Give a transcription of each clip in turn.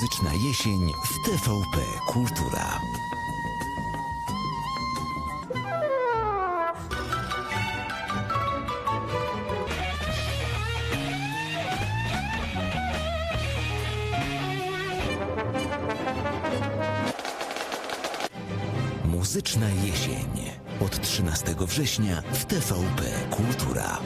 Muzyczna jesień w TVP Kultura. Muzyczna jesień od 13 września w TVP Kultura.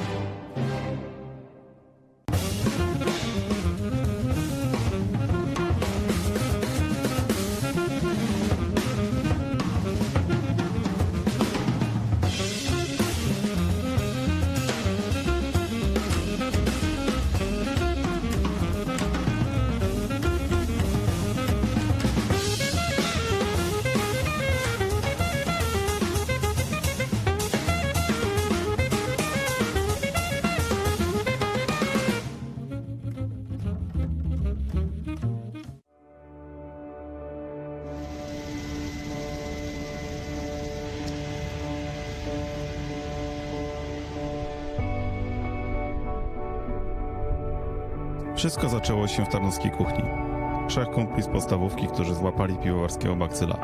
Wszystko zaczęło się w tarnowskiej kuchni. 3 kumpli z podstawówki, którzy złapali piwowarskiego bakcyla.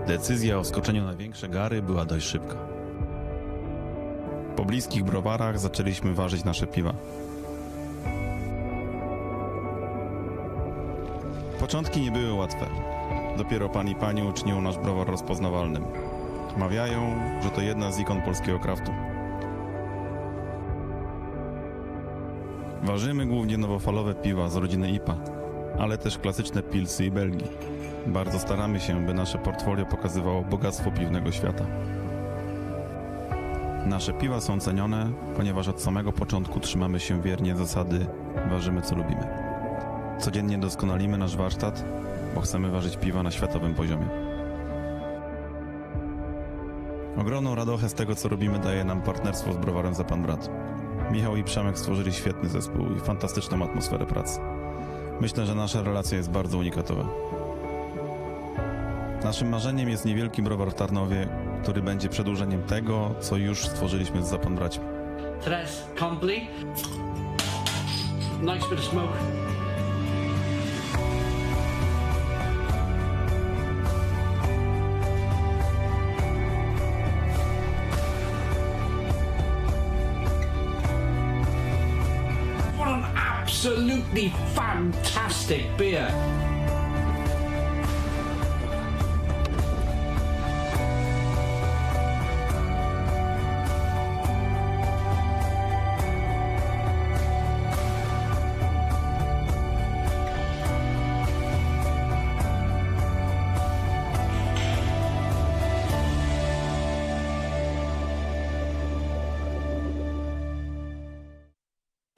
Decyzja o skoczeniu na większe gary była dość szybka. Po bliskich browarach zaczęliśmy ważyć nasze piwa. Początki nie były łatwe. Dopiero pan i pani uczynił nasz browar rozpoznawalnym. Mawiają, że to jedna z ikon polskiego kraftu. Ważymy głównie nowofalowe piwa z rodziny IPA, ale też klasyczne pilsy i Belgii. Bardzo staramy się, by nasze portfolio pokazywało bogactwo piwnego świata. Nasze piwa są cenione, ponieważ od samego początku trzymamy się wiernie zasady ważymy co lubimy. Codziennie doskonalimy nasz warsztat, bo chcemy ważyć piwa na światowym poziomie. Ogromną radochę z tego, co robimy, daje nam partnerstwo z browarem Za Pan Brat. Michał i Przemek stworzyli świetny zespół i fantastyczną atmosferę pracy. Myślę, że nasza relacja jest bardzo unikatowa. Naszym marzeniem jest niewielki browar w Tarnowie, który będzie przedłużeniem tego, co już stworzyliśmy z Za Pan Braćmi. Tres complete. Nice bit of smoke. Absolutely fantastic beer.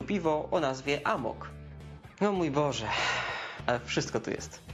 Piwo o nazwie Amok. No mój Boże, ale wszystko tu jest.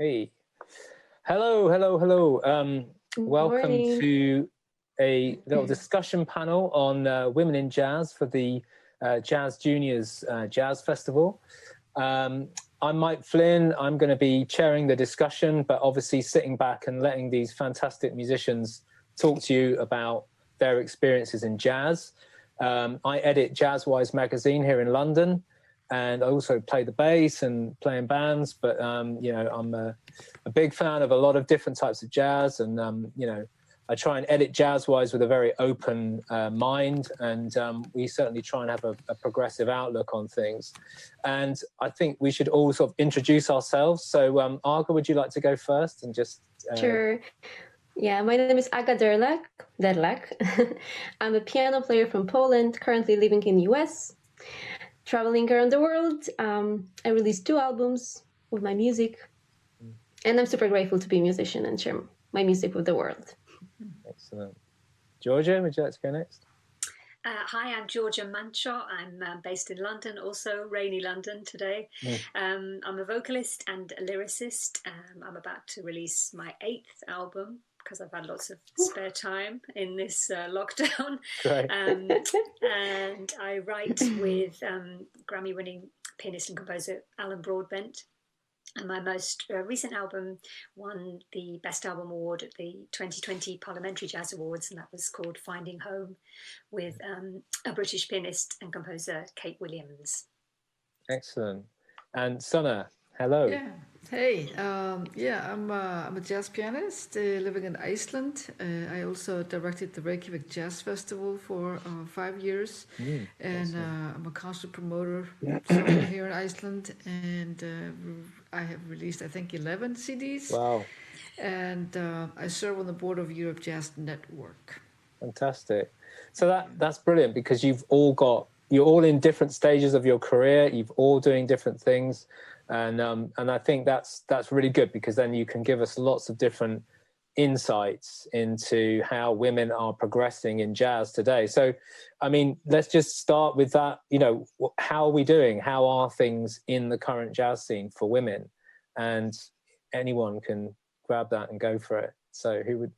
Hey. Hello, hello, hello. Welcome Morning. to a little discussion panel on women in jazz for the Jazz Juniors Jazz Festival. I'm Mike Flynn. I'm going to be chairing the discussion, but obviously sitting back and letting these fantastic musicians talk to you about their experiences in jazz. I edit Jazzwise magazine here in London, and I also play the bass and play in bands, but you know, I'm a big fan of a lot of different types of jazz, and you know, I try and edit Jazzwise with a very open mind, and we certainly try and have a progressive outlook on things. And I think we should all sort of introduce ourselves. So Aga, would you like to go first and just... Sure. Yeah, my name is Aga Derlak. I'm a piano player from Poland, currently living in the US, traveling around the world. I released 2 albums with my music, and I'm super grateful to be a musician and share my music with the world. Excellent. Georgia, would you like to go next? Hi, I'm Georgia Mancio. I'm based in London, also rainy London today. I'm a vocalist and a lyricist. I'm about to release my 8th album because I've had lots of spare time in this lockdown. Great. And I write with Grammy-winning pianist and composer Alan Broadbent. And my most recent album won the Best Album Award at the 2020 Parliamentary Jazz Awards, and that was called Finding Home, with a British pianist and composer, Kate Williams. Excellent. And Sunna, hello. Yeah. Hey. I'm a jazz pianist living in Iceland. I also directed the Reykjavik Jazz Festival for 5 years, and I'm a concert promoter here in Iceland. And I have released, I think, 11 CDs. Wow. And I serve on the board of Europe Jazz Network. Fantastic. So that's brilliant, because you're all in different stages of your career. You're all doing different things. And I think that's really good, because then you can give us lots of different insights into how women are progressing in jazz today. So, I mean, let's just start with that. You know, how are we doing? How are things in the current jazz scene for women? And anyone can grab that and go for it. So, who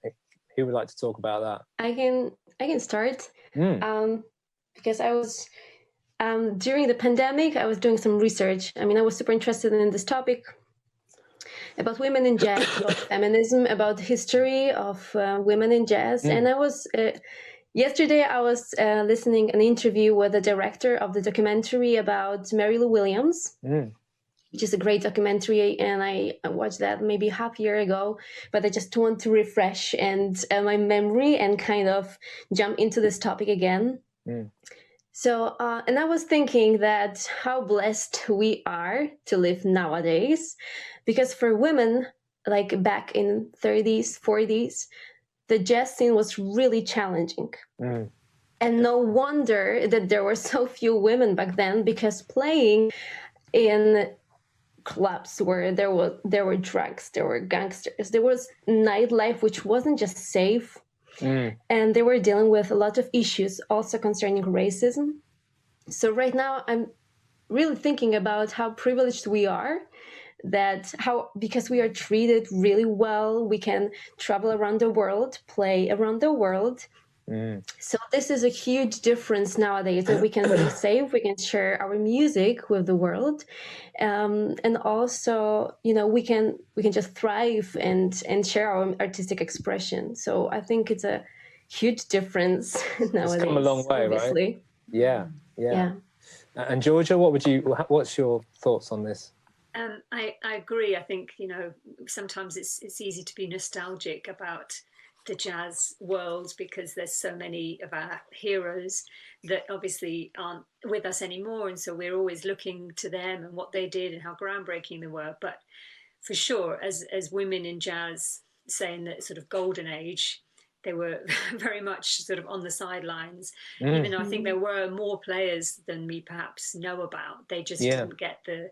would like to talk about that? I can start because I was during the pandemic, I was doing some research. I mean, I was super interested in this topic about women in jazz, about feminism, about the history of women in jazz. And I was yesterday I was listening an interview with the director of the documentary about Mary Lou Williams, which is a great documentary, and I watched that maybe half a year ago. But I just want to refresh my memory and kind of jump into this topic again. So, and I was thinking that how blessed we are to live nowadays, because for women, like back in 30s, 40s, the jazz scene was really challenging. And no wonder that there were so few women back then, because playing in clubs where there were drugs, there were gangsters, there was nightlife, which wasn't just safe. And they were dealing with a lot of issues also concerning racism. So right now I'm really thinking about how privileged we are, because we are treated really well. We can travel around the world, play around the world. So this is a huge difference nowadays, that we can be safe, we can share our music with the world, and also, you know, we can just thrive and share our artistic expression. So I think it's a huge difference nowadays. It's come a long way, obviously. Right? Yeah. And Georgia, what's your thoughts on this? I agree. I think, you know, sometimes it's easy to be nostalgic about the jazz world, because there's so many of our heroes that obviously aren't with us anymore, and so we're always looking to them and what they did and how groundbreaking they were. But for sure, as women in jazz, say in the sort of golden age, they were very much sort of on the sidelines, even though I think there were more players than we perhaps know about. They just didn't get the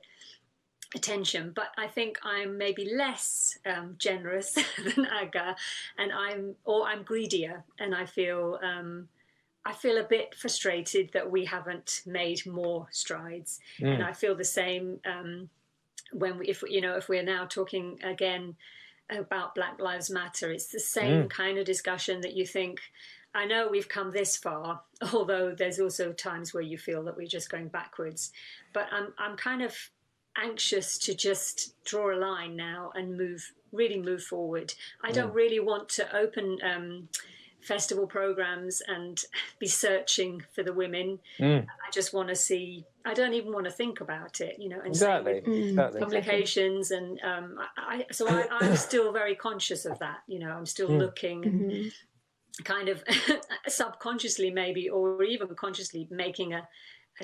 attention. But I think I'm maybe less generous than Aga, and I'm greedier, and I feel a bit frustrated that we haven't made more strides. And I feel the same if we're now talking again about Black Lives Matter, it's the same kind of discussion that you think, I know we've come this far, although there's also times where you feel that we're just going backwards. But I'm kind of anxious to just draw a line now and really move forward. I don't really want to open festival programs and be searching for the women. I just want to see, I don't even want to think about it, and Exactly. publications. And I'm still very conscious of that. I'm still looking kind of subconsciously maybe, or even consciously making a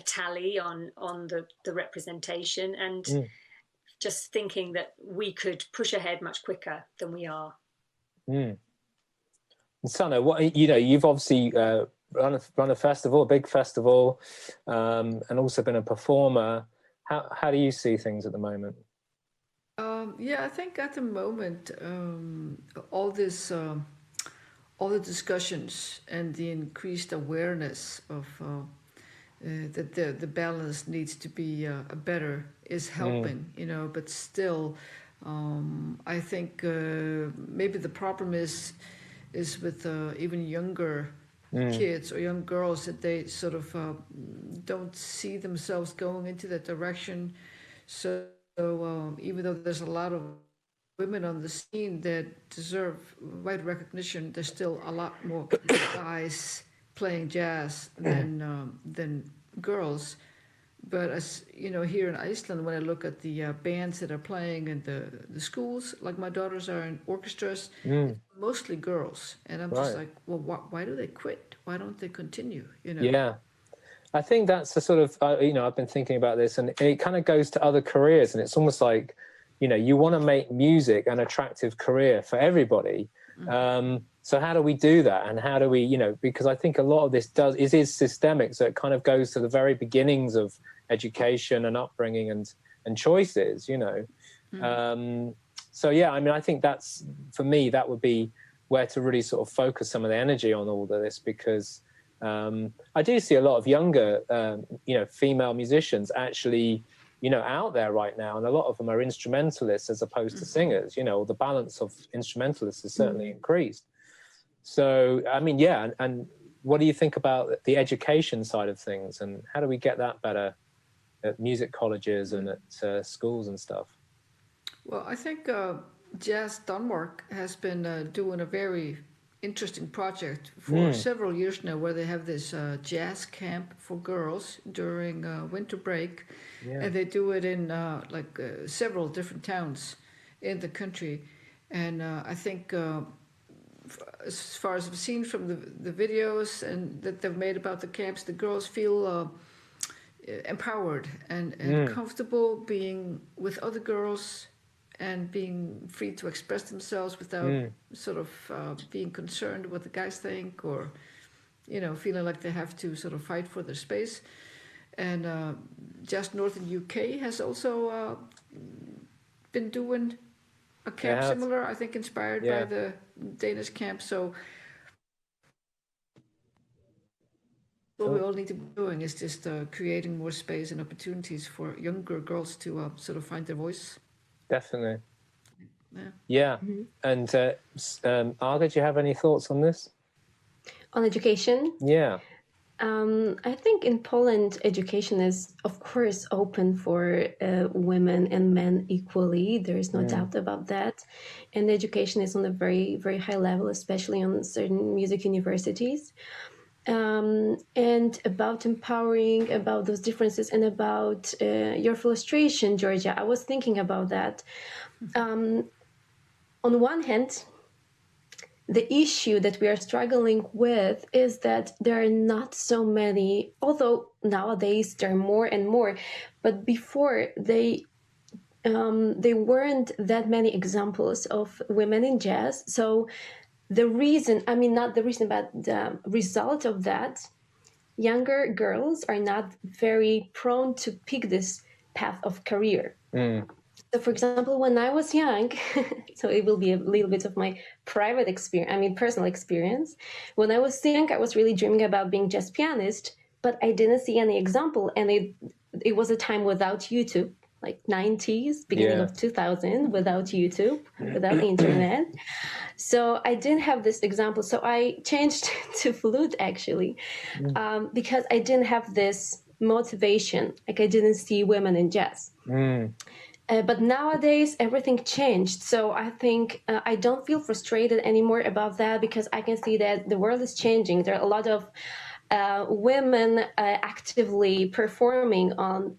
tally on the representation, and just thinking that we could push ahead much quicker than we are. Sunna, you've obviously run a festival, a big festival, and also been a performer. How do you see things at the moment? I think at the moment, all the discussions and the increased awareness of that the balance needs to be better is helping, but still, I think maybe the problem is with even younger kids or young girls, that they sort of don't see themselves going into that direction. So even though there's a lot of women on the scene that deserve wide recognition, there's still a lot more guys playing jazz than girls. But as here in Iceland, when I look at the bands that are playing in the schools, like my daughters are in orchestras, it's mostly girls, and I'm just like, well, why do they quit? Why don't they continue? Yeah, I think that's the sort of I've been thinking about this, and it kind of goes to other careers, and it's almost like you want to make music an attractive career for everybody. So how do we do that? And how do we, because I think a lot of this is systemic. So it kind of goes to the very beginnings of education and upbringing and choices, So, yeah, I mean, I think that's, for me, that would be where to really sort of focus some of the energy on all of this, because I do see a lot of younger, female musicians actually, out there right now, and a lot of them are instrumentalists as opposed to singers. The balance of instrumentalists has certainly increased. So, I mean, yeah, and what do you think about the education side of things, and how do we get that better at music colleges and at schools and stuff? Well, I think Jazz Denmark has been doing a very interesting project for several years now, where they have this jazz camp for girls during winter break, and they do it in several different towns in the country. And I think as far as I've seen from the videos and that they've made about the camps, the girls feel empowered and comfortable being with other girls and being free to express themselves without sort of being concerned what the guys think, or feeling like they have to sort of fight for their space. And Just Northern UK has also been doing a camp similar, I think, inspired by the Danish camp. So what we all need to be doing is just creating more space and opportunities for younger girls to sort of find their voice. Definitely. Yeah. And Aga, do you have any thoughts on this? On education? Yeah. I think in Poland, education is, of course, open for women and men equally. There is no doubt about that. And education is on a very, very high level, especially on certain music universities. And about empowering, about those differences, and about your frustration, Georgia, I was thinking about that. On one hand, the issue that we are struggling with is that there are not so many, although nowadays there are more and more, but before they weren't that many examples of women in jazz. So the reason, I mean, not the reason, but the result of that, younger girls are not very prone to pick this path of career. So, for example, when I was young, so it will be a little bit of my private experience, I mean, personal experience. When I was young, I was really dreaming about being jazz pianist, but I didn't see any example. And it was a time without YouTube. like 90s, beginning of 2000, without YouTube, without internet. So I didn't have this example. So I changed to flute actually, because I didn't have this motivation. Like I didn't see women in jazz. But nowadays everything changed. So I think I don't feel frustrated anymore about that, because I can see that the world is changing. There are a lot of women actively performing on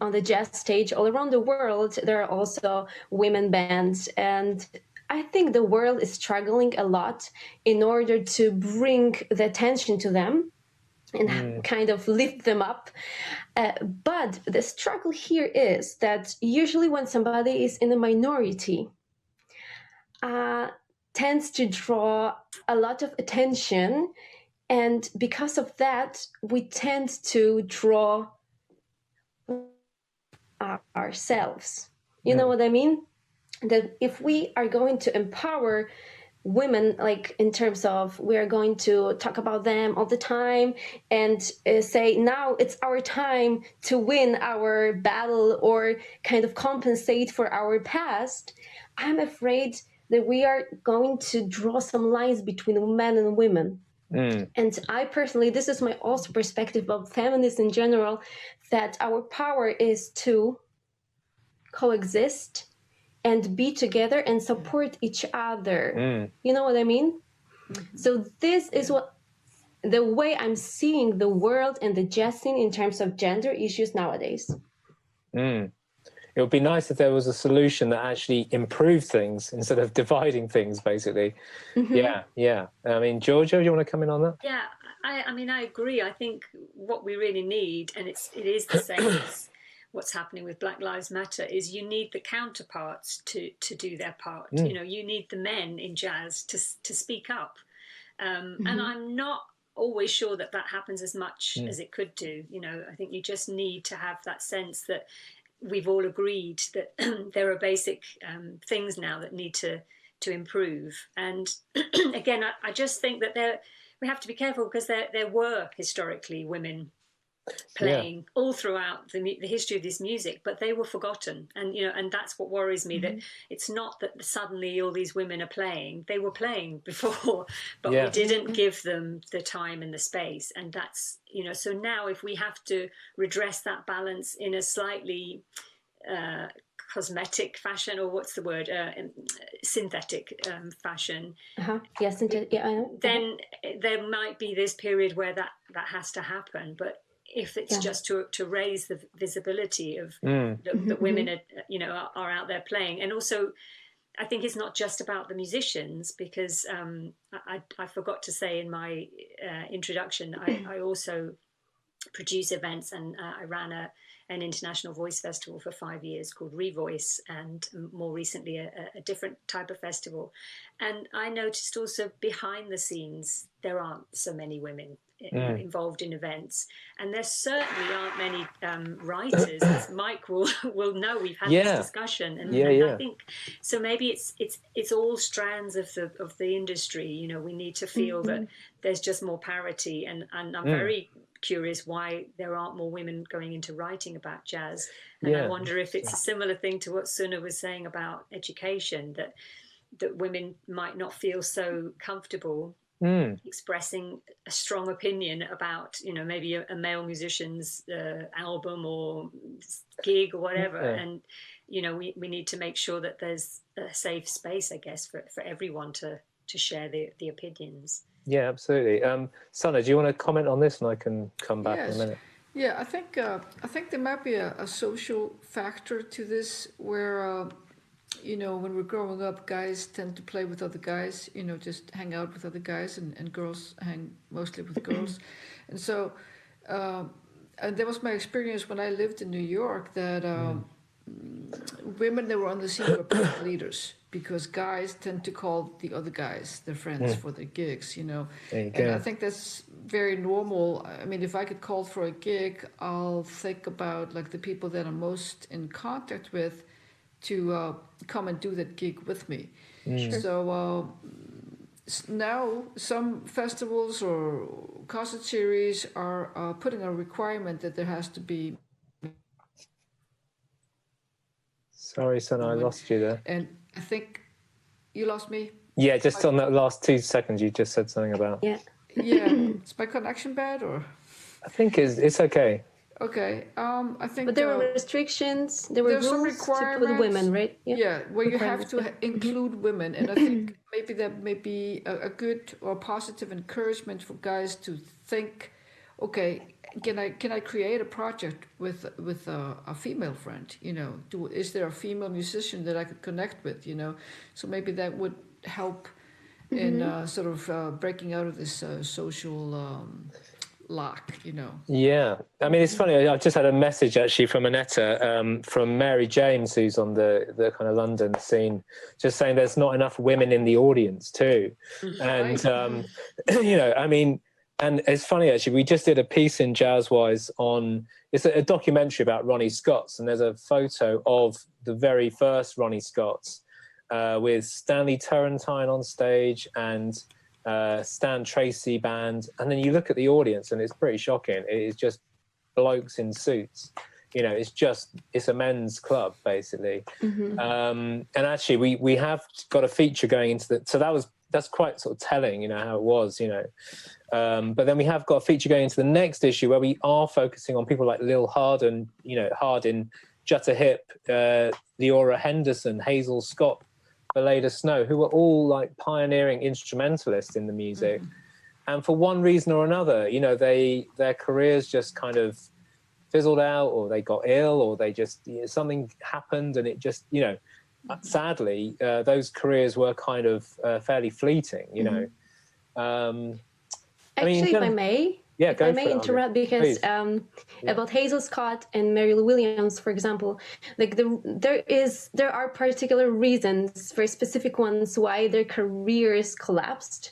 the jazz stage all around the world. There are also women bands, and I think the world is struggling a lot in order to bring the attention to them and kind of lift them up. But the struggle here is that usually when somebody is in a minority, tends to draw a lot of attention, and because of that, we tend to draw ourselves. You know what I mean? That if we are going to empower women, like in terms of we are going to talk about them all the time and say now it's our time to win our battle or kind of compensate for our past, I'm afraid that we are going to draw some lines between men and women. And I personally, this is my also perspective of feminists in general, that our power is to coexist and be together and support each other. You know what I mean? So this is what the way I'm seeing the world and the jazz scene in terms of gender issues nowadays. It would be nice if there was a solution that actually improved things instead of dividing things, basically. Yeah. I mean, Giorgio, do you want to come in on that? Yeah, I mean, I agree. I think what we really need, and it is the same as what's happening with Black Lives Matter, is you need the counterparts to do their part. You know, you need the men in jazz to speak up. And I'm not always sure that happens as much as it could do. You know, I think you just need to have that sense that we've all agreed that there are basic things now that need to improve. And again, I just think that we have to be careful, because there were historically women playing all throughout the history of this music, but they were forgotten. And you know, and that's what worries me, that it's not that suddenly all these women are playing. They were playing before, but we didn't give them the time and the space. And that's, you know, so now if we have to redress that balance in a slightly cosmetic fashion, or what's the word, synthetic fashion, then there might be this period where that has to happen. But if it's just to raise the visibility of that women are, you know, are out there playing. And also I think it's not just about the musicians, because I forgot to say in my introduction, I also produce events, and I ran an international voice festival for 5 years called Revoice, and more recently a different type of festival. And I noticed also behind the scenes there aren't so many women involved in events, and there certainly aren't many writers, as Mike will know. We've had this discussion, and I think so. Maybe it's all strands of the industry. You know, we need to feel that there's just more parity, and I'm very curious why there aren't more women going into writing about jazz. And I wonder if it's a similar thing to what Sunna was saying about education, that women might not feel so comfortable expressing a strong opinion about, you know, maybe a male musician's album or gig or whatever. And, you know, we need to make sure that there's a safe space, I guess, for everyone to share the opinions. Yeah, absolutely. Sunna, do you want to comment on this, and I can come back in a minute? Yeah, I think there might be a social factor to this, where you know, when we're growing up, guys tend to play with other guys, you know, just hang out with other guys, and girls hang mostly with girls. And so, and that was my experience when I lived in New York, that women that were on the scene were band leaders, because guys tend to call the other guys their friends for their gigs, you know. And I think that's very normal. I mean, if I get called for a gig, I'll think about like the people that I'm most in contact with to come and do that gig with me. So now some festivals or concert series are putting a requirement that there has to be Sorry, son, I lost you there. And I think you lost me. Yeah, just on that last 2 seconds, you just said something about. Yeah. Yeah, is my connection bad or? I think it's okay. Okay, I think. But there were restrictions. There were some rules to put requirements. women, right? Yeah, where you have to Requirements, include women, and I think maybe that may be a good or positive encouragement for guys to think, okay, can I create a project with a female friend? You know, is there a female musician that I could connect with? You know, so maybe that would help in sort of breaking out of this social lock, you know. Yeah, I mean, it's funny. I've just had a message actually from Annetta, from Mary James, who's on the kind of London scene, just saying there's not enough women in the audience too, and you know, I mean, and it's funny actually. We just did a piece in Jazzwise on it's a documentary about Ronnie Scott's, and there's a photo of the very first Ronnie Scott's with Stanley Turrentine on stage and Stan Tracy band, and then you look at the audience and it's pretty shocking. It is just blokes in suits, you know. It's a men's club basically. And actually we have got a feature going into that's quite sort of telling, you know, how it was, you know. But then we have got a feature going into the next issue where we are focusing on people like Lil Hardin, you know, Jutta Hip, Leora Henderson, Hazel Scott, Belada Snow, who were all like pioneering instrumentalists in the music. And for one reason or another, you know, their careers just kind of fizzled out, or they got ill, or they just, you know, something happened, and it just, you know, sadly, those careers were kind of fairly fleeting, you know. Actually, if I may, yeah, if I may interrupt, because about Hazel Scott and Mary Lou Williams, for example, like there are particular reasons, very specific ones, why their careers collapsed.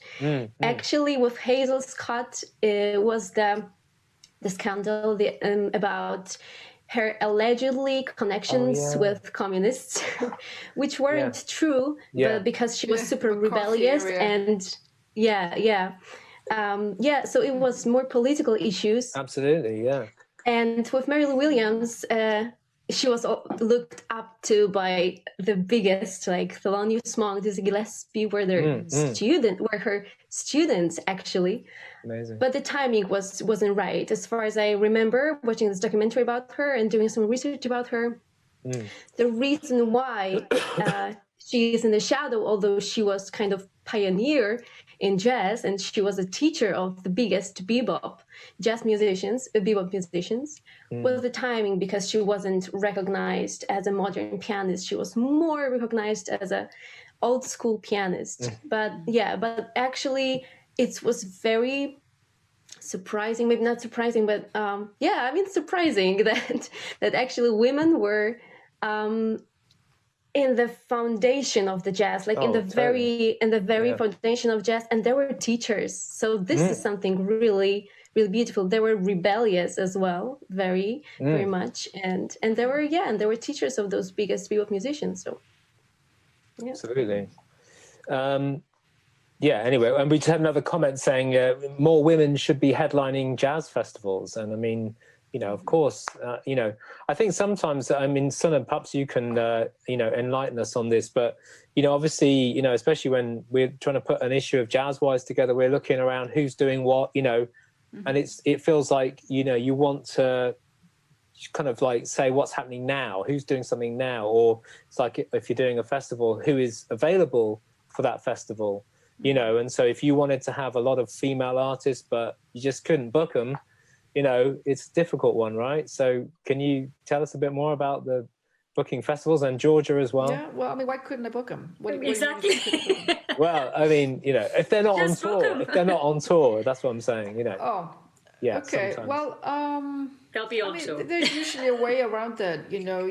Actually, with Hazel Scott, it was the scandal about her allegedly connections with communists, which weren't true, but because she was super rebellious and so it was more political issues. Absolutely, yeah. And with Mary Lou Williams, she was looked up to by the biggest, like Thelonious Monk, Dizzy Gillespie, were her students actually. Amazing. But the timing wasn't right. As far as I remember, watching this documentary about her and doing some research about her, the reason why she is in the shadow, although she was kind of pioneer in jazz, and she was a teacher of the biggest bebop musicians, was the timing, because she wasn't recognized as a modern pianist. She was more recognized as a old school pianist. But actually it was very surprising, maybe not surprising, but surprising that actually women were in the foundation of the jazz, like in the very foundation of jazz, and there were teachers. So this is something really, really beautiful. They were rebellious as well, very much, and there were teachers of those biggest bebop musicians. So absolutely. Anyway, and we just had another comment saying more women should be headlining jazz festivals, and I mean, you know, of course, you know, I think sometimes, I mean, Sunna, perhaps you can, you know, enlighten us on this, but, you know, obviously, you know, especially when we're trying to put an issue of Jazzwise together, we're looking around who's doing what, you know, and it feels like, you know, you want to kind of like say what's happening now, who's doing something now, or it's like if you're doing a festival, who is available for that festival, you know, and so if you wanted to have a lot of female artists, but you just couldn't book them, you know, it's a difficult one, right? So can you tell us a bit more about the booking festivals, and Georgia as well? Yeah, well, I mean, why couldn't I book them? Exactly. Well, I mean, you know, if they're not on tour, that's what I'm saying, you know. Oh, yeah. Okay, sometimes. Well, they'll be on tour. There's usually a way around that, you know.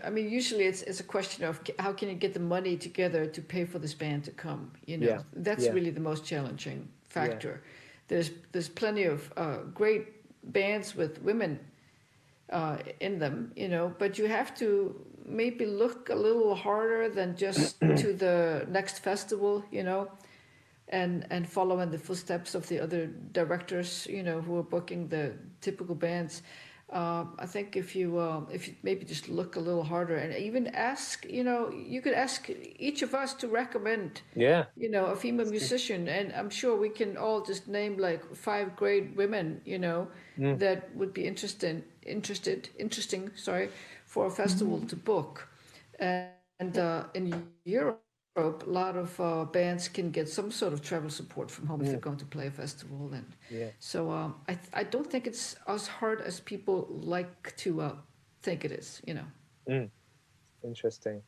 I mean, usually it's a question of how can you get the money together to pay for this band to come, you know. That's really the most challenging factor. There's plenty of great bands with women in them, you know, but you have to maybe look a little harder than just to the next festival, you know, and follow in the footsteps of the other directors, you know, who are booking the typical bands. I think if you maybe just look a little harder and even ask, you could ask each of us to recommend, a female musician, and I'm sure we can all just name like 5 great women, that would be interesting, for a festival to book. And in Europe, a lot of bands can get some sort of travel support from home if they're going to play a festival, and so I don't think it's as hard as people like to think it is. Interesting.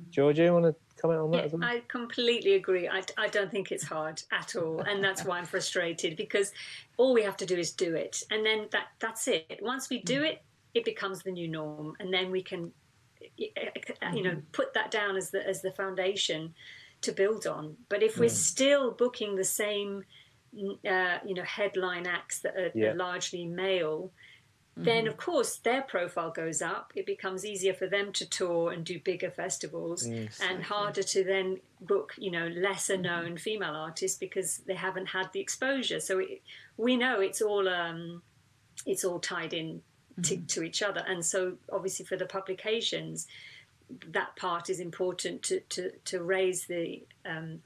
Georgia, you want to comment on that as well? I completely agree. I don't think it's hard at all, and that's why I'm frustrated, because all we have to do is do it, and then that's it. Once we do it, it becomes the new norm, and then we can put that down as the foundation to build on. But if we're still booking the same headline acts that are largely male, then of course their profile goes up. It becomes easier for them to tour and do bigger festivals, and harder to then book lesser known female artists because they haven't had the exposure. So we know it's all tied in to each other, and so obviously for the publications, that part is important to raise the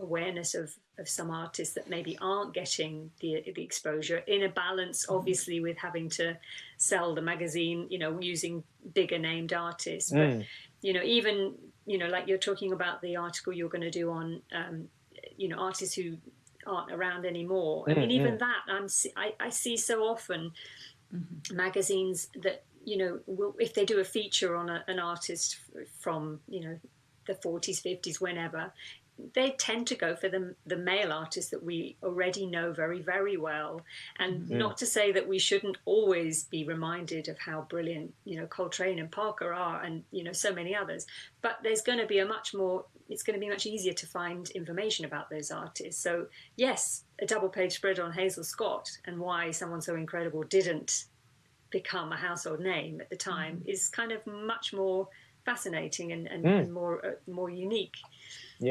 awareness of some artists that maybe aren't getting the exposure, in a balance obviously with having to sell the magazine using bigger named artists. But even like you're talking about the article you're going to do on artists who aren't around anymore. I mean, even that I see so often. Magazines that if they do a feature on an artist from the 40s, 50s, whenever, they tend to go for the male artists that we already know very, very well. And not to say that we shouldn't always be reminded of how brilliant Coltrane and Parker are, and so many others, but there's going to be it's going to be much easier to find information about those artists. So yes, a double page spread on Hazel Scott and why someone so incredible didn't become a household name at the time is kind of much more fascinating and more unique.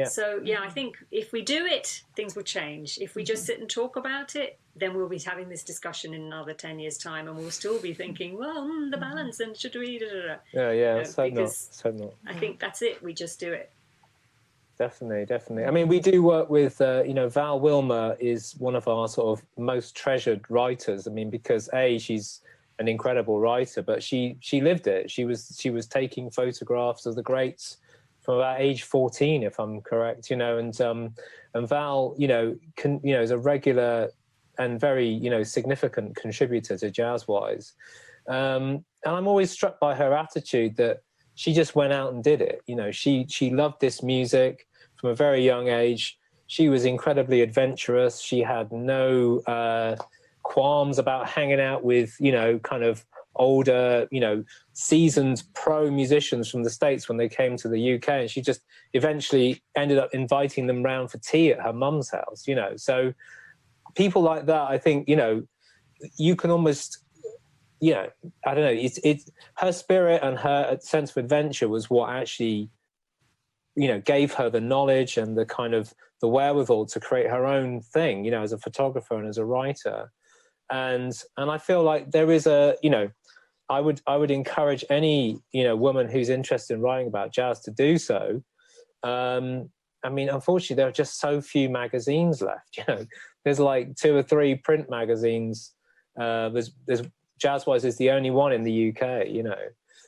So I think if we do it, things will change. If we just sit and talk about it, then we'll be having this discussion in another 10 years time, and we'll still be thinking, well, the balance, and should we let's hope not. I think that's it, we just do it. Definitely. I mean, we do work with, Val Wilmer is one of our sort of most treasured writers. I mean, because she's an incredible writer, but she lived it. She was taking photographs of the greats from about age 14, if I'm correct, and Val, is a regular and very, significant contributor to Jazzwise. And I'm always struck by her attitude that she just went out and did it. She loved this music from a very young age. She was incredibly adventurous. She had no qualms about hanging out with, kind of older, seasoned pro musicians from the States when they came to the UK. And she just eventually ended up inviting them round for tea at her mum's house, So people like that, I think, you can almost, I don't know, it's her spirit and her sense of adventure was what actually, gave her the knowledge and the kind of the wherewithal to create her own thing, as a photographer and as a writer. And I feel like there is I would encourage any, woman who's interested in writing about jazz to do so. I mean, unfortunately, there are just so few magazines left. There's like 2 or 3 print magazines. There's Jazzwise is the only one in the UK,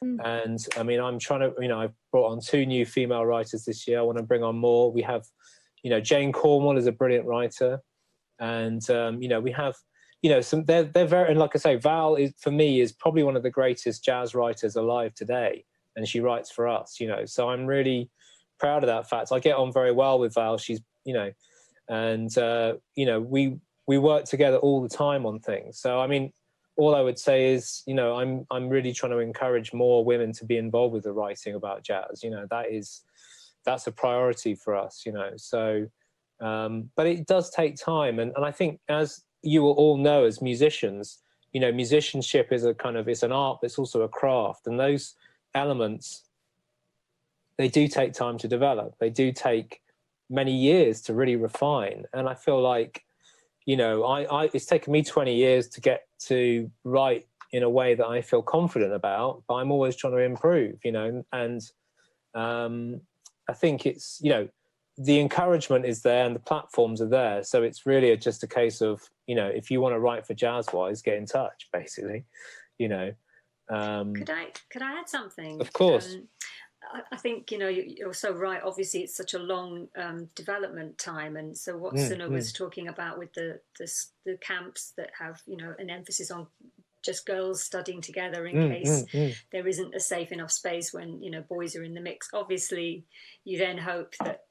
And I mean, I'm trying to, I've brought on 2 new female writers this year. I want to bring on more. We have, Jane Cornwall is a brilliant writer, and we have. They're very, and like I say, Val for me is probably one of the greatest jazz writers alive today, and she writes for us, So I'm really proud of that fact. I get on very well with Val. She's, and we work together all the time on things. So I mean, all I would say is, I'm really trying to encourage more women to be involved with the writing about jazz. That's a priority for us. So, but it does take time, and I think as you will all know as musicians, musicianship is it's an art, but it's also a craft. And those elements, they do take time to develop. They do take many years to really refine. And I feel like, it's taken me 20 years to get to write, in a way that I feel confident about, but I'm always trying to improve, you know, and I think it's, you know, the encouragement is there and the platforms are there. So it's really just a case of, you know, if you want to write for Jazzwise, get in touch, basically, you know. Could I add something? Of course. I think, you know, you're so right. Obviously, it's such a long development time. And so what Sunna was talking about with the camps that have, you know, an emphasis on just girls studying together in case there isn't a safe enough space when, you know, boys are in the mix. Obviously, you then hope that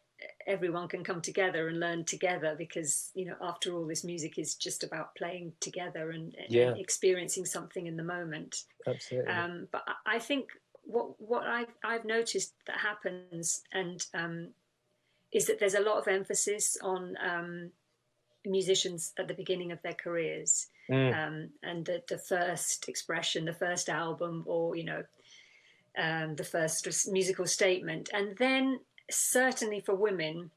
everyone can come together and learn together because, you know, after all, this music is just about playing together and experiencing something in the moment. Absolutely. But I think what I've noticed that happens and is that there's a lot of emphasis on musicians at the beginning of their careers and the first expression, the first album, or, you know, the first musical statement. And then certainly for women,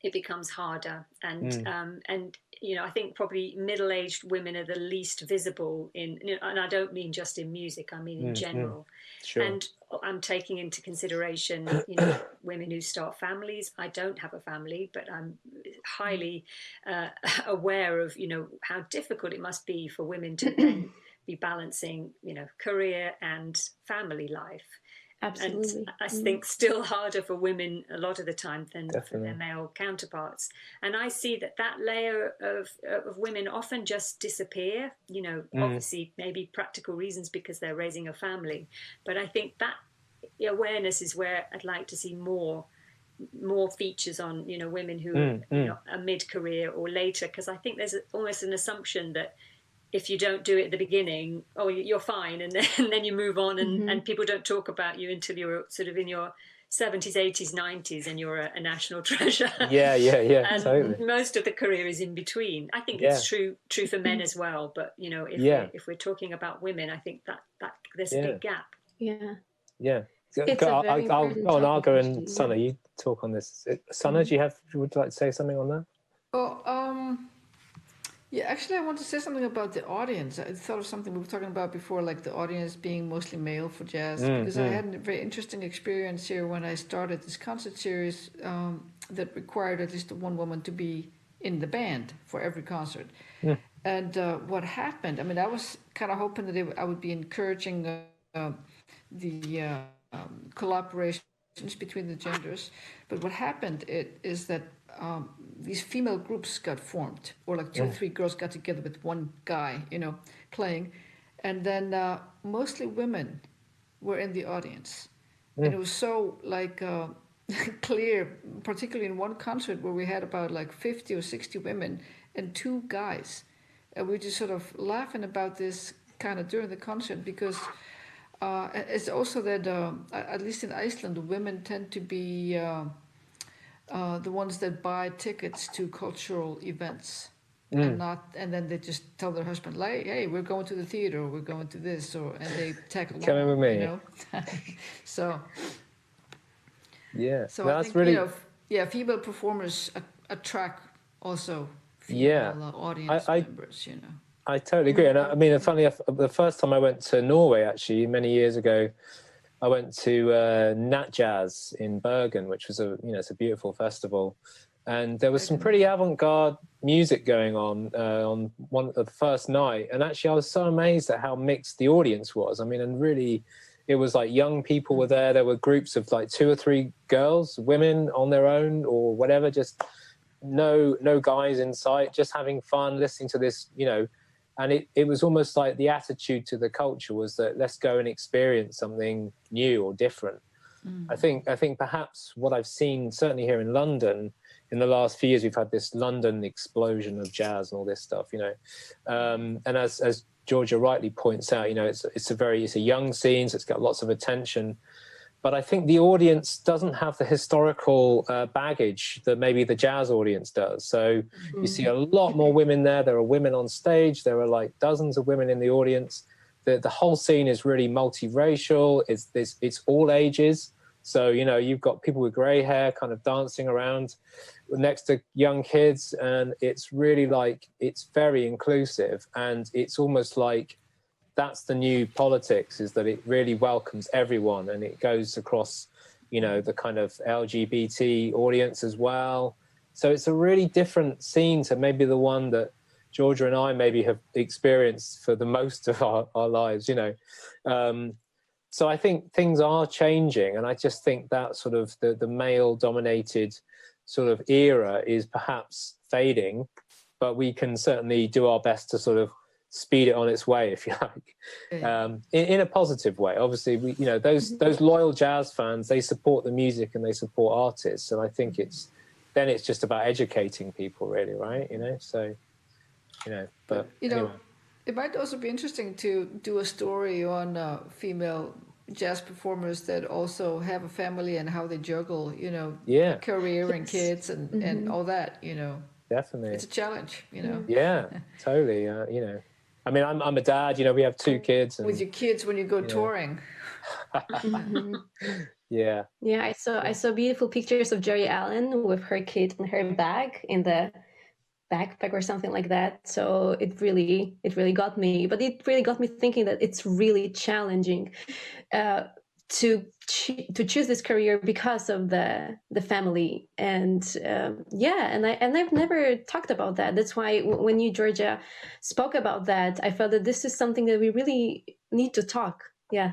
it becomes harder. And you know, I think probably middle-aged women are the least visible in, you know, and I don't mean just in music, I mean in general. Sure. And I'm taking into consideration, you know, women who start families. I don't have a family, but I'm highly aware of, you know, how difficult it must be for women to then be balancing, you know, career and family life. Absolutely. And I think still harder for women a lot of the time than for their male counterparts. And I see that layer of women often just disappear, you know, obviously maybe practical reasons because they're raising a family. But I think that awareness is where I'd like to see more features on, you know, women who are, you know, are mid-career or later, because I think there's almost an assumption that if you don't do it at the beginning, oh, you're fine, and then you move on, and people don't talk about you until you're sort of in your 70s, 80s, 90s, and you're a national treasure. Yeah, and totally. most of the career is in between. I think it's true for men as well, but, you know, if we're talking about women, I think that there's a big gap. Yeah. It's a very important go on, topic, Aga and actually, Sunna, you talk on this. Sunna, would you like to say something on that? Oh, yeah, actually, I want to say something about the audience. I thought of something we were talking about before, like the audience being mostly male for jazz, because I had a very interesting experience here when I started this concert series that required at least one woman to be in the band for every concert. And what happened, I mean, I was kind of hoping that I would be encouraging the collaborations between the genders, but what happened is that these female groups got formed, or like two or three girls got together with one guy, you know, playing, and then mostly women were in the audience, and it was so like clear, particularly in one concert where we had about like 50 or 60 women and 2 guys, and we just sort of laughing about this kind of during the concert, because it's also that at least in Iceland, the women tend to be the ones that buy tickets to cultural events, and then they just tell their husband, like, "Hey, we're going to the theater, or we're going to this," and they tag along. Come with me. You know? So no, I think, really, you know, female performers attract also female audience members. You know. I totally agree. And I mean, funny enough, the first time I went to Norway, actually, many years ago, I went to Nat Jazz in Bergen, which was it's a beautiful festival. And there was some pretty avant-garde music going on one of the first night. And actually, I was so amazed at how mixed the audience was. I mean, and really, it was like young people were there. There were groups of like 2 or 3 girls, women on their own or whatever, just no guys in sight, just having fun, listening to this, you know. And it was almost like the attitude to the culture was that let's go and experience something new or different. I think perhaps what I've seen, certainly here in London, in the last few years, we've had this London explosion of jazz and all this stuff, you know. And as Georgia rightly points out, you know, it's a young scene, so it's got lots of attention. But I think the audience doesn't have the historical baggage that maybe the jazz audience does. So you see a lot more women there. There are women on stage. There are like dozens of women in the audience. The whole scene is really multiracial. It's all ages. So, you know, you've got people with grey hair kind of dancing around next to young kids. And it's really like, it's very inclusive. And it's almost like that's the new politics, is that it really welcomes everyone, and it goes across, you know, the kind of LGBT audience as well. So it's a really different scene to maybe the one that Georgia and I maybe have experienced for the most of our lives, you know. So I think things are changing, and I just think that sort of the male-dominated sort of era is perhaps fading, but we can certainly do our best to sort of speed it on its way, if you like, in a positive way. Obviously, we, you know, those loyal jazz fans, they support the music and they support artists, and I think it's just about educating people, really, right? You know, so, you know, but you know, anyway. It might also be interesting to do a story on female jazz performers that also have a family and how they juggle, you know, career and kids and all that, you know. Definitely. It's a challenge, you know. Yeah, totally. You know, I mean, I'm a dad, you know, we have 2 kids. And, with your kids when you go touring. Yeah. Yeah, I saw beautiful pictures of Jerry Allen with her kid in her bag in the backpack or something like that. So it really got me. But it really got me thinking that it's really challenging to choose this career because of the family. And and I've never talked about that. That's why when you, Georgia, spoke about that, I felt that this is something that we really need to talk. Yeah.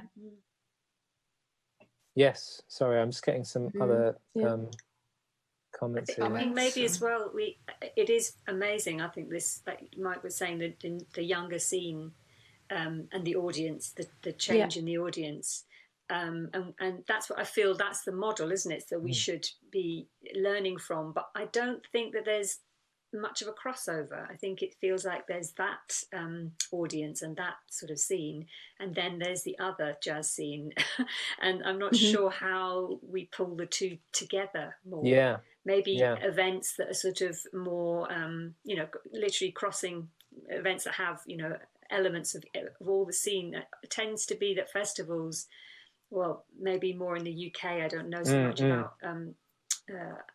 Yes. Sorry, I'm just getting some other comments here. I think maybe as well, it is amazing. I think this, like Mike was saying, the younger scene and the audience, the change in the audience. And that's what I feel, that's the model, isn't it? That we should be learning from. But I don't think that there's much of a crossover. I think it feels like there's that audience and that sort of scene, and then there's the other jazz scene. And I'm not sure how we pull the two together more. Yeah. Maybe events that are sort of more, you know, literally crossing events that have, you know, elements of all the scene. It tends to be that festivals, well, maybe more in the UK, I don't know so much about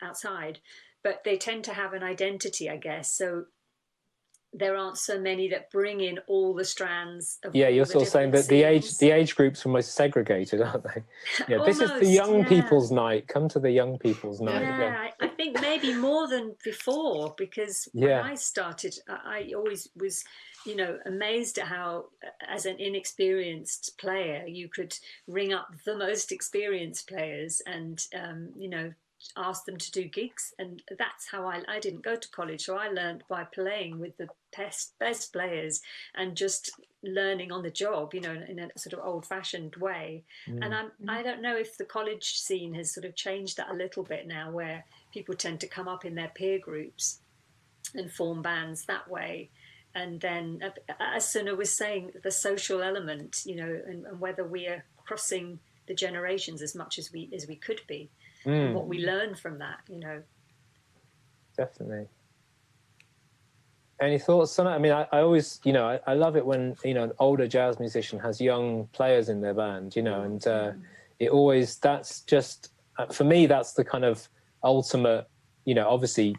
outside, but they tend to have an identity, I guess. So there aren't so many that bring in all the strands of you're sort of saying that the age groups are most segregated, aren't they? Yeah, almost, this is the young people's night. Come to the young people's night. Yeah, I think maybe more than before, because when I started, I always was, you know, amazed at how, as an inexperienced player, you could ring up the most experienced players and, you know, ask them to do gigs. And that's how I didn't go to college, so I learned by playing with the best players and just learning on the job, you know, in a sort of old-fashioned way. And I don't know if the college scene has sort of changed that a little bit now, where people tend to come up in their peer groups and form bands that way. And then, as Sunna was saying, the social element, you know, and whether we are crossing the generations as much as we could be. And what we learn from that, you know. Definitely. Any thoughts on it? I mean, I always, you know, I love it when, you know, an older jazz musician has young players in their band, you know, and it always, that's just, for me, that's the kind of ultimate, you know, obviously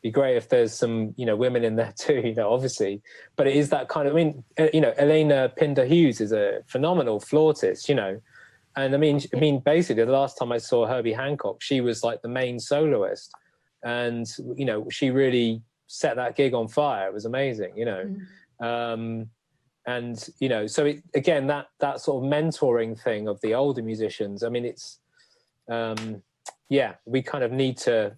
be great if there's some, you know, women in there too, you know, obviously, but it is that kind of, I mean, you know, Elena Pinder-Hughes is a phenomenal flautist, you know. And I mean, basically, the last time I saw Herbie Hancock, she was like the main soloist, and you know, she really set that gig on fire. It was amazing, you know. And you know, so again, that sort of mentoring thing of the older musicians. I mean, it's we kind of need to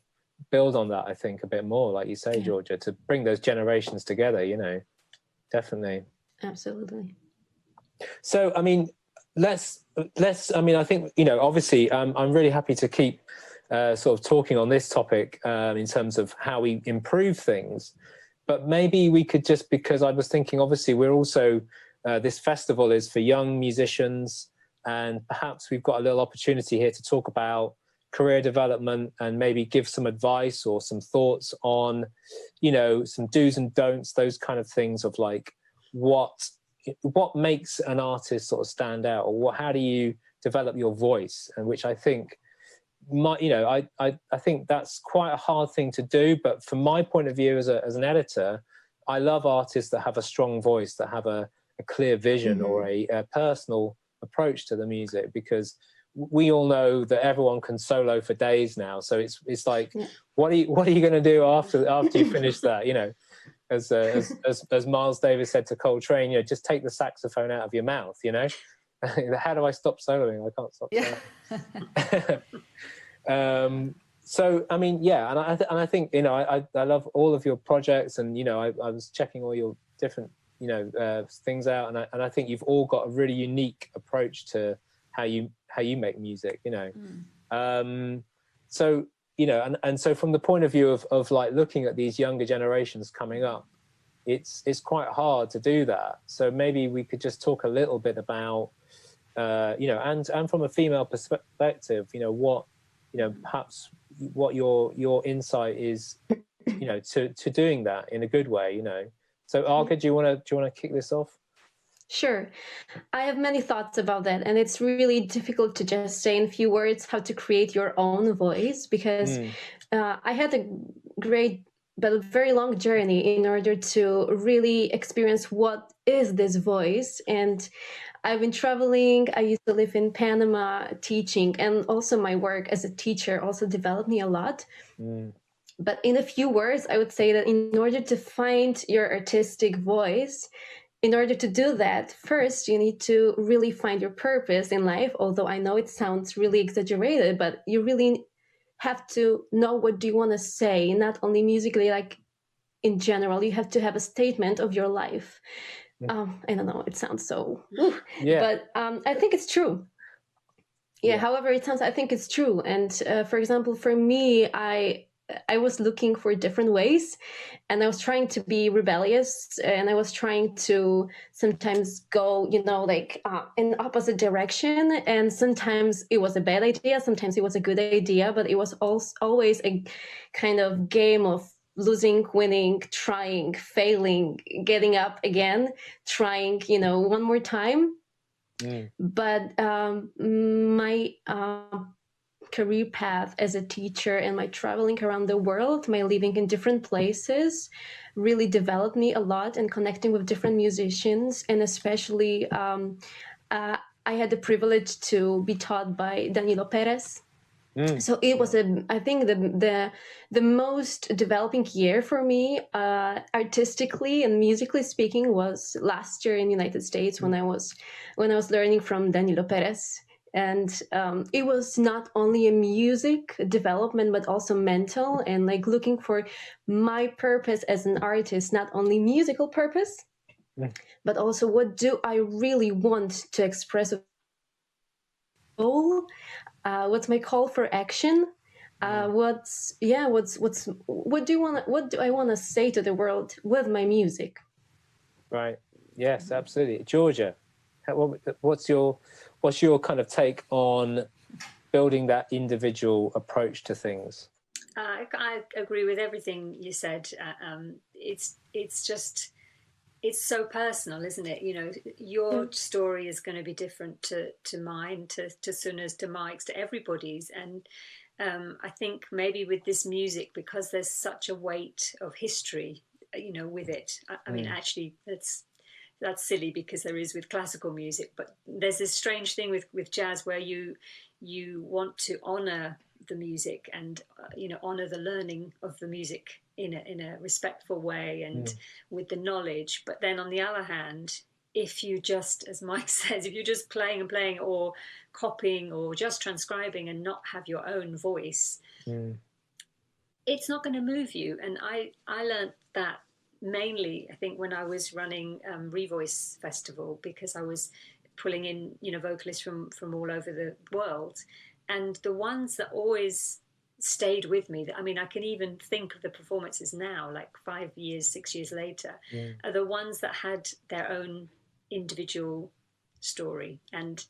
build on that. I think a bit more, like you say, Georgia, to bring those generations together. You know, definitely. Absolutely. So, I mean. Let's. I mean, I think, you know, obviously, I'm really happy to keep sort of talking on this topic in terms of how we improve things. But maybe we could just, because I was thinking, obviously, we're also this festival is for young musicians, and perhaps we've got a little opportunity here to talk about career development and maybe give some advice or some thoughts on, you know, some do's and don'ts, those kind of things of like what makes an artist sort of stand out, or how do you develop your voice? And which I think you know, I think that's quite a hard thing to do, but from my point of view as an editor, I love artists that have a strong voice, that have a clear vision or a personal approach to the music, because we all know that everyone can solo for days now. So it's like, what are you going to do after you finish that? You know, as Miles Davis said to Coltrane, you know, just take the saxophone out of your mouth. You know, how do I stop soloing? I can't stop soloing. So I mean, yeah, and I think, you know, I love all of your projects, and you know, I was checking all your different, you know, things out, and I think you've all got a really unique approach to how you make music, you know. So, you know, and so from the point of view of like looking at these younger generations coming up, it's quite hard to do that. So maybe we could just talk a little bit about, you know, and from a female perspective, you know, what, you know, perhaps what your insight is, you know, to doing that in a good way, you know. So Aga, do you want to kick this off? Sure. I have many thoughts about that, and it's really difficult to just say in a few words how to create your own voice, because I had a great but a very long journey in order to really experience what is this voice. And I've been traveling. I used to live in Panama teaching, and also my work as a teacher also developed me a lot. But in a few words, I would say that in order to find your artistic voice, in order to do that, first, you need to really find your purpose in life. Although I know it sounds really exaggerated, but you really have to know what do you want to say, not only musically, like in general. You have to have a statement of your life. I don't know, it sounds so, but I think it's true. However it sounds, I think it's true. And for example, for me, I was looking for different ways, and I was trying to be rebellious, and I was trying to sometimes go, you know, like in opposite direction. And sometimes it was a bad idea, sometimes it was a good idea, but it was always a kind of game of losing, winning, trying, failing, getting up again, trying, you know, one more time. But my career path as a teacher and my traveling around the world, my living in different places, really developed me a lot, and connecting with different musicians. And especially I had the privilege to be taught by Danilo Perez. So it was I think the most developing year for me, artistically and musically speaking, was last year in the United States when I was learning from Danilo Perez. And it was not only a music development, but also mental, and like looking for my purpose as an artist, not only musical purpose, but also what do I really want to express. What's my call for action? What do I want to say to the world with my music? Right. Yes, absolutely. Georgia, what's your kind of take on building that individual approach to things? I agree with everything you said. It's so personal, isn't it? You know, your story is going to be different to mine, to Sunna's, to Mike's, to everybody's. And I think maybe with this music, because there's such a weight of history, you know, with it. I mean, actually, that's silly because there is with classical music, but there's this strange thing with jazz where you want to honor the music and you know, honor the learning of the music in a respectful way and with the knowledge. But then on the other hand, if you just, as Mike says, if you're just playing and playing or copying or just transcribing and not have your own voice, it's not going to move you. And I learned that mainly, I think, when I was running Revoice Festival, because I was pulling in, you know, vocalists from all over the world. And the ones that always stayed with me, I mean, I can even think of the performances now, like 5 years, 6 years later, are the ones that had their own individual story and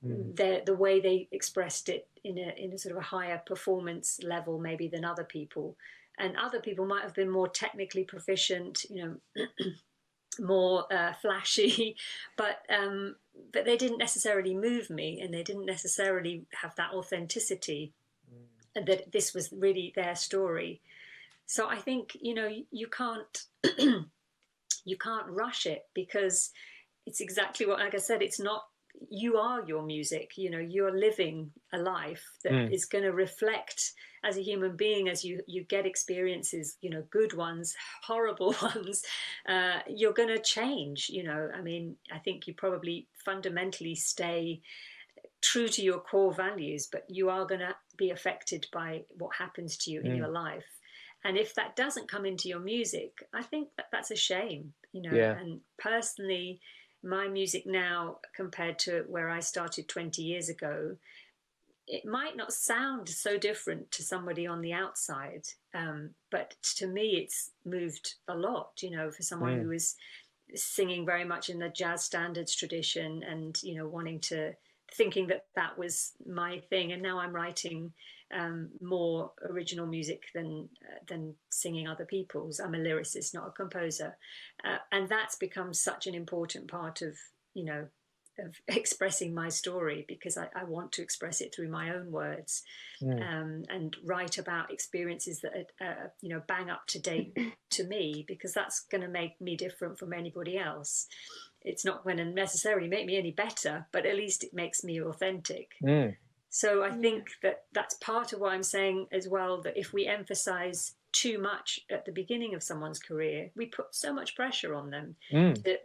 the way they expressed it in a sort of a higher performance level maybe than other people. And other people might have been more technically proficient, you know, more flashy, but they didn't necessarily move me, and they didn't necessarily have that authenticity, and that this was really their story. So I think, you know, you can't you can't rush it, because it's exactly what Aga said. It's not, you are your music, you know, you're living a life that is going to reflect as a human being, as you get experiences, you know, good ones, horrible ones, you're going to change, you know. I mean, I think you probably fundamentally stay true to your core values, but you are going to be affected by what happens to you in your life. And if that doesn't come into your music, I think that's a shame, you know. And personally, my music now compared to where I started 20 years ago, it might not sound so different to somebody on the outside, but to me it's moved a lot, you know, for someone who is singing very much in the jazz standards tradition and, you know, thinking that was my thing, and now I'm writing more original music than singing other people's. I'm a lyricist, not a composer, and that's become such an important part of, you know, of expressing my story, because I want to express it through my own words, and write about experiences that are, you know, bang up to date to me, because that's going to make me different from anybody else. It's not going to necessarily make me any better, but at least it makes me authentic. So I think that's part of why I'm saying as well, that if we emphasize too much at the beginning of someone's career, we put so much pressure on them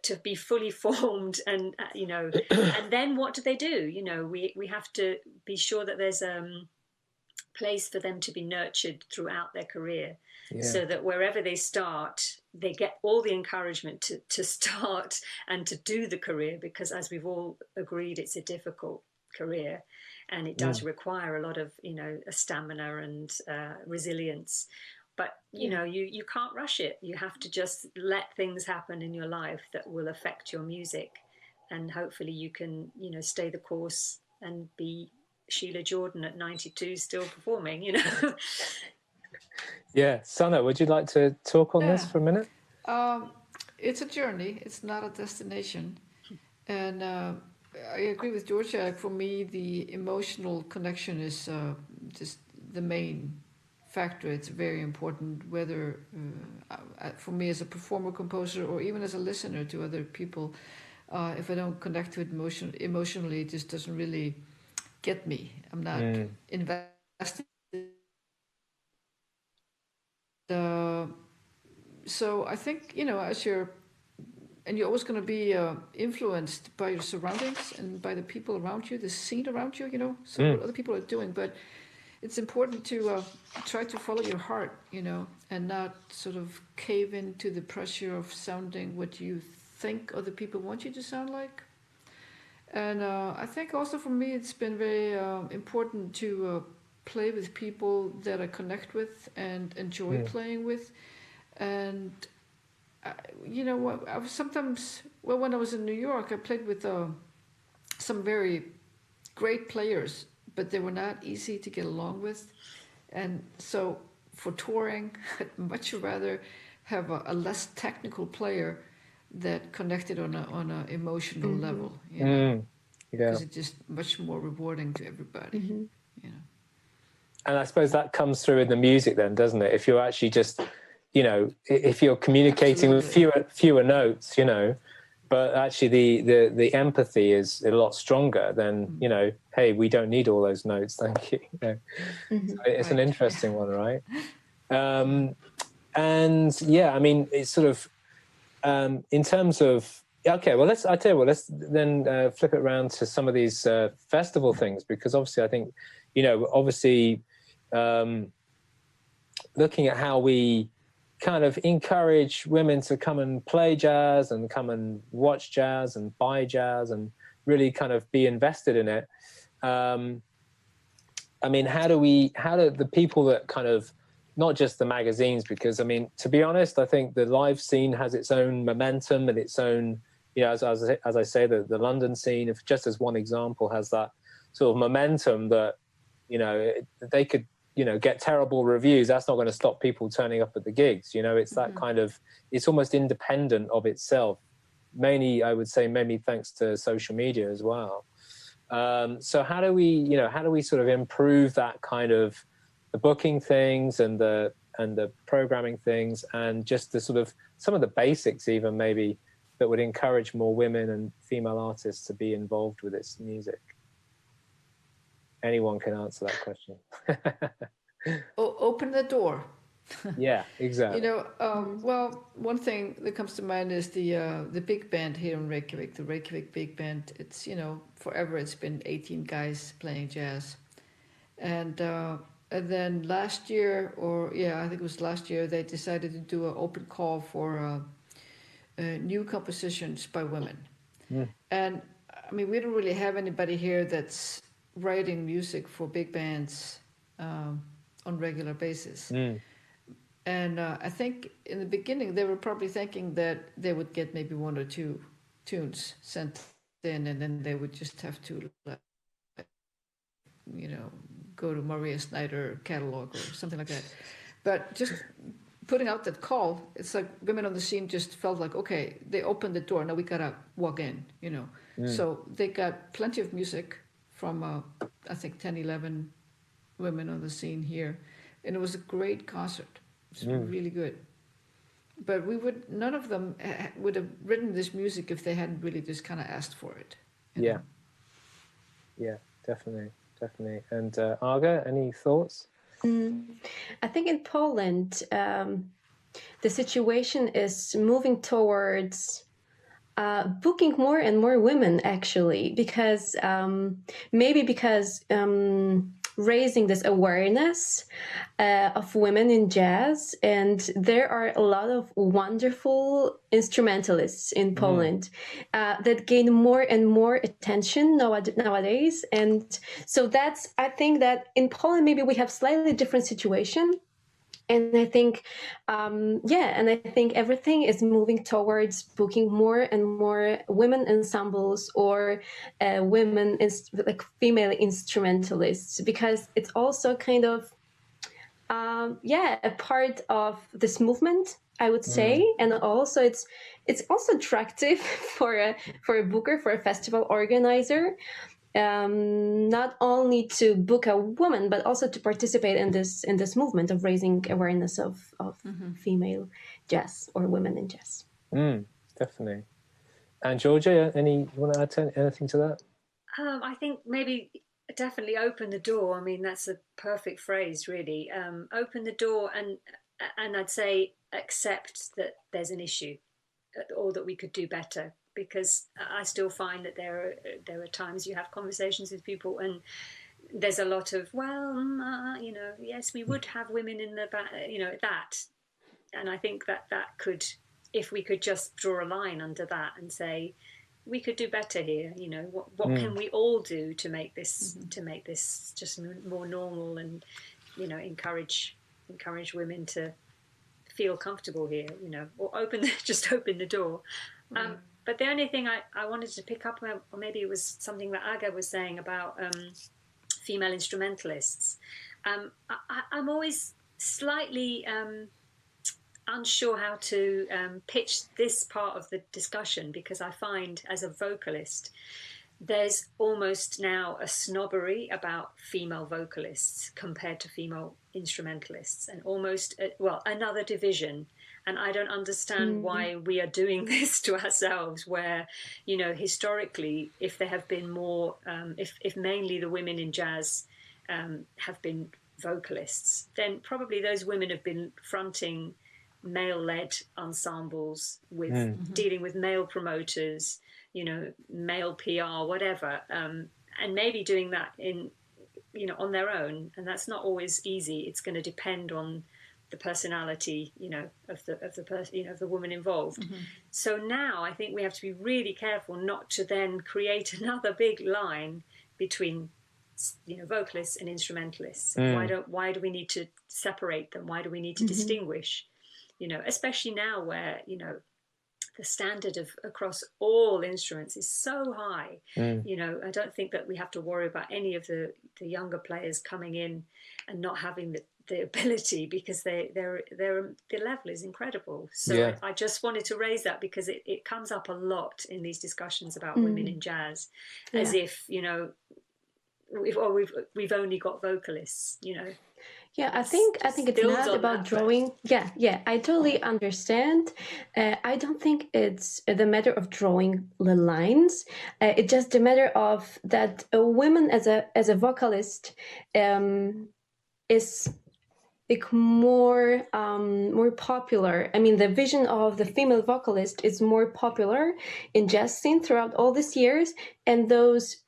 to be fully formed, and you know, and then what do? You know, we have to be sure that there's place for them to be nurtured throughout their career, so that wherever they start, they get all the encouragement to start and to do the career, because as we've all agreed, it's a difficult career, and it does require a lot of, you know, a stamina and resilience. But, you know, you can't rush it. You have to just let things happen in your life that will affect your music. And hopefully you can, you know, stay the course and be Sheila Jordan at 92 still performing, you know. Sunna, would you like to talk on this for a minute? It's a journey. It's not a destination. And I agree with Georgia. For me, the emotional connection is just the main factor. It's very important, whether for me as a performer, composer, or even as a listener to other people, if I don't connect to it emotionally, it just doesn't really get me. I'm not invested. So I think, you know, as you're always going to be influenced by your surroundings and by the people around you, the scene around you, you know, so what other people are doing. But it's important to try to follow your heart, you know, and not sort of cave into the pressure of sounding what you think other people want you to sound like. And I think also for me, it's been very important to play with people that I connect with and enjoy playing with. And, you know, when I was in New York, I played with some very great players, but they were not easy to get along with. And so for touring, I'd much rather have a less technical player that connected on an emotional level, you know, because it's just much more rewarding to everybody, you know. And I suppose that comes through in the music then, doesn't it? If you're actually just, you know, if you're communicating with fewer notes, you know, but actually the empathy is a lot stronger than, you know, hey, we don't need all those notes, thank you. So it's an interesting one, right? And yeah, I mean, it's sort of in terms of, okay, well, let's then flip it around to some of these festival things, because obviously I think, you know, obviously looking at how we kind of encourage women to come and play jazz and come and watch jazz and buy jazz and really kind of be invested in it. I mean, how do the people that kind of, not just the magazines, because I mean, to be honest, I think the live scene has its own momentum and its own, you know, as I say, the London scene, if just as one example, has that sort of momentum that, you know, they could, you know, get terrible reviews. That's not going to stop people turning up at the gigs. You know, it's that kind of, it's almost independent of itself. Mainly, I would say, maybe thanks to social media as well. So how do we sort of improve that kind of the booking things and the programming things, and just the sort of some of the basics even maybe that would encourage more women and female artists to be involved with its music? Anyone can answer that question. Open the door. Yeah, exactly. Well, one thing that comes to mind is the big band here in Reykjavik, the Reykjavik Big Band. It's, forever it's been 18 guys playing jazz. And then last year, I think it was last year, they decided to do an open call for new compositions by women. And I mean, we don't really have anybody here that's writing music for big bands on regular basis. And I think in the beginning they were probably thinking that they would get maybe one or two tunes sent in, and then they would just have to, go to Maria Snyder catalog or something like that. But just putting out that call, it's like women on the scene just felt like, okay, they opened the door, now we gotta walk in, So they got plenty of music from, I think, 10, 11 women on the scene here. And it was a great concert. It was really good. But none of them would have written this music if they hadn't really just kind of asked for it. Yeah. Yeah, definitely. And Aga, any thoughts? I think in Poland, the situation is moving towards booking more and more women, actually, because raising this awareness of women in jazz, and there are a lot of wonderful instrumentalists in Poland that gain more and more attention nowadays. And so I think that in Poland maybe we have slightly different situation. And I think, everything is moving towards booking more and more women ensembles or female instrumentalists, because it's also kind of, a part of this movement, I would say. And also it's also attractive for a booker, for a festival organizer. Not only to book a woman, but also to participate in this movement of raising awareness of female jazz or women in jazz. Definitely. And Georgia, you want to add anything to that? I think maybe definitely open the door. I mean, that's a perfect phrase, really. Open the door, and I'd say accept that there's an issue, or that we could do better. Because I still find that there are times you have conversations with people and there's a lot of, yes, we would have women in that. And I think that could, if we could just draw a line under that and say, we could do better here. What can we all do to make this just more normal and, encourage women to feel comfortable here, or just open the door. But the only thing I wanted to pick up, or maybe it was something that Aga was saying about female instrumentalists. I'm always slightly unsure how to pitch this part of the discussion, because I find as a vocalist, there's almost now a snobbery about female vocalists compared to female instrumentalists, and almost, another division. And I don't understand why we are doing this to ourselves, where, historically, if there have been more, if mainly the women in jazz have been vocalists, then probably those women have been fronting male-led ensembles with dealing with male promoters, male PR, whatever, and maybe doing that on their own. And that's not always easy. It's going to depend on the personality, of the woman involved. So now I think we have to be really careful not to then create another big line between, vocalists and instrumentalists. Why do we need to separate them? Why do we need to distinguish? Especially now where the standard across all instruments is so high. I don't think that we have to worry about any of the younger players coming in and not having the ability, because the level is incredible. So I just wanted to raise that, because it comes up a lot in these discussions about women in jazz, as if we've only got vocalists. Yeah, I think it's build not on about that drawing. Yeah, I totally understand. I don't think it's the matter of drawing the lines. It's just a matter of that a woman as a vocalist is like more popular. I mean, the vision of the female vocalist is more popular in jazz scene throughout all these years, and those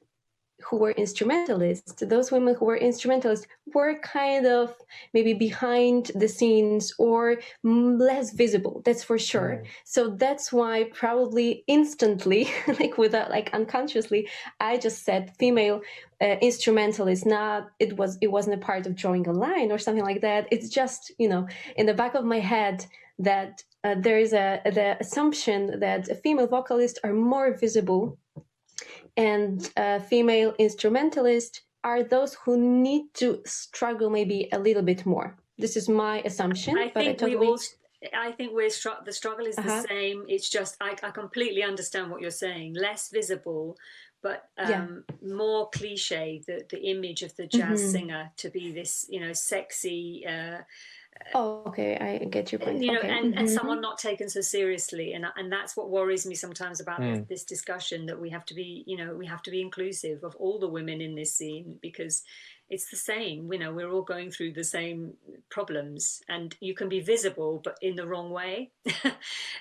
who were instrumentalists, those women who were instrumentalists were kind of maybe behind the scenes or less visible, that's for sure. So that's why probably instantly, like without, like unconsciously, I just said female instrumentalist. Not, it wasn't a part of drawing a line or something like that. It's just, you know, in the back of my head that there is the assumption that female vocalists are more visible, and female instrumentalists are those who need to struggle maybe a little bit more. This is my assumption. I think the struggle is the same. It's just I completely understand what you're saying. Less visible, but more cliche. The image of the jazz singer to be this, you know, sexy. Okay, I get your point. You know, okay. and someone not taken so seriously, and that's what worries me sometimes about this discussion, that we have to be, you know, we have to be inclusive of all the women in this scene, because it's the same. You know, we're all going through the same problems, and you can be visible, but in the wrong way.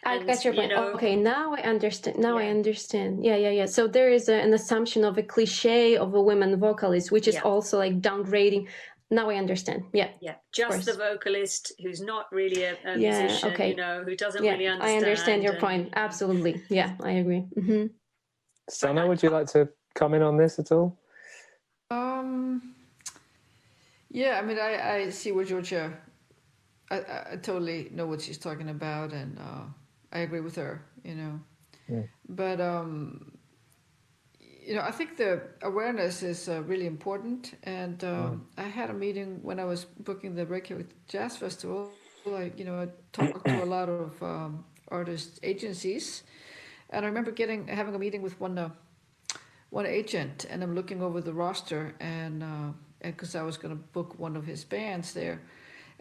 I got your point. You know, okay, now I understand. I understand. Yeah. So there is an assumption of a cliche of a women vocalist, which is also like downgrading. Now I understand. Yeah. Just the vocalist who's not really a musician, you know, who doesn't really understand. I understand your point. Absolutely. Yeah, I agree. Sunna, would you like to comment on this at all? Yeah, I mean, I see what Georgia. I totally know what she's talking about, and I agree with her. You know, but you know, I think the awareness is really important. And I had a meeting when I was booking the Reykjavik Jazz Festival. I talked to a lot of artist agencies, and I remember having a meeting with one agent, and I'm looking over the roster, and because I was going to book one of his bands there,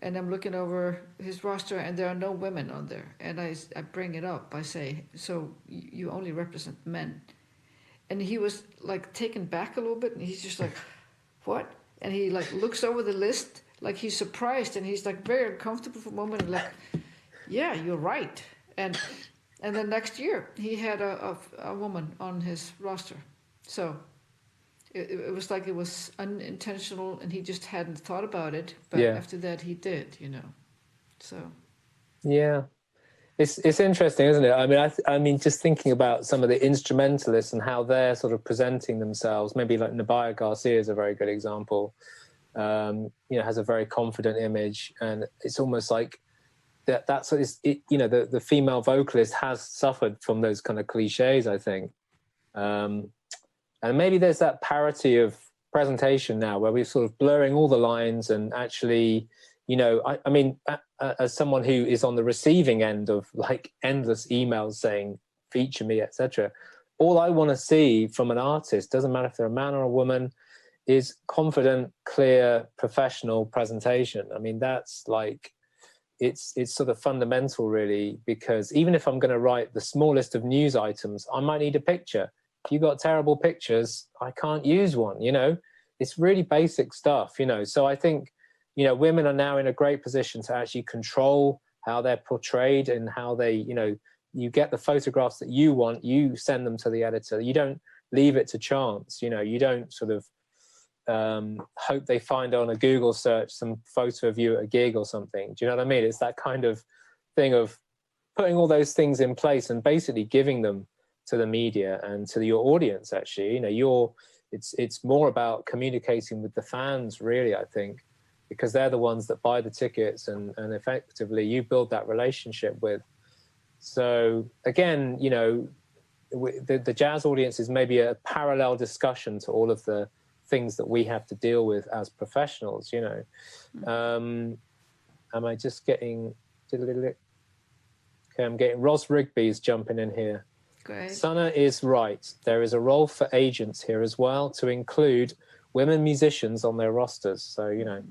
and I'm looking over his roster, and there are no women on there. And I bring it up. I say, so you only represent men. And he was like taken back a little bit, and he's just like, what? And he like looks over the list, like he's surprised, and he's like very uncomfortable for a moment, and like, yeah, you're right. And then next year he had a woman on his roster. So it was like it was unintentional, and he just hadn't thought about it. But after that he did, you know. So. Yeah. It's interesting, isn't it? I mean, I mean, just thinking about some of the instrumentalists and how they're sort of presenting themselves. Maybe like Nabaya Garcia is a very good example. You know, has a very confident image, and it's almost like that's what you know, the female vocalist has suffered from those kind of cliches, I think. And maybe there's that parity of presentation now where we're sort of blurring all the lines, and actually, you know, I mean, as someone who is on the receiving end of like endless emails saying feature me, etc., all I want to see from an artist, doesn't matter if they're a man or a woman, is confident, clear, professional presentation. I mean, that's like, it's sort of fundamental, really, because even if I'm going to write the smallest of news items, I might need a picture. If you've got terrible pictures, I can't use one, you know. It's really basic stuff, you know. So I think, you know, women are now in a great position to actually control how they're portrayed and how they, you know, you get the photographs that you want, you send them to the editor. You don't leave it to chance, you know. You don't sort of hope they find on a Google search some photo of you at a gig or something. Do you know what I mean? It's that kind of thing of putting all those things in place and basically giving them to the media and to your audience, actually. You know, it's more about communicating with the fans, really, I think, because they're the ones that buy the tickets, and effectively you build that relationship with. So again, you know, the jazz audience is maybe a parallel discussion to all of the things that we have to deal with as professionals, you know. Am I just getting... Okay, I'm getting... Ros Rigby's jumping in here. Great. Sunna is right. There is a role for agents here as well to include women musicians on their rosters. So, you know,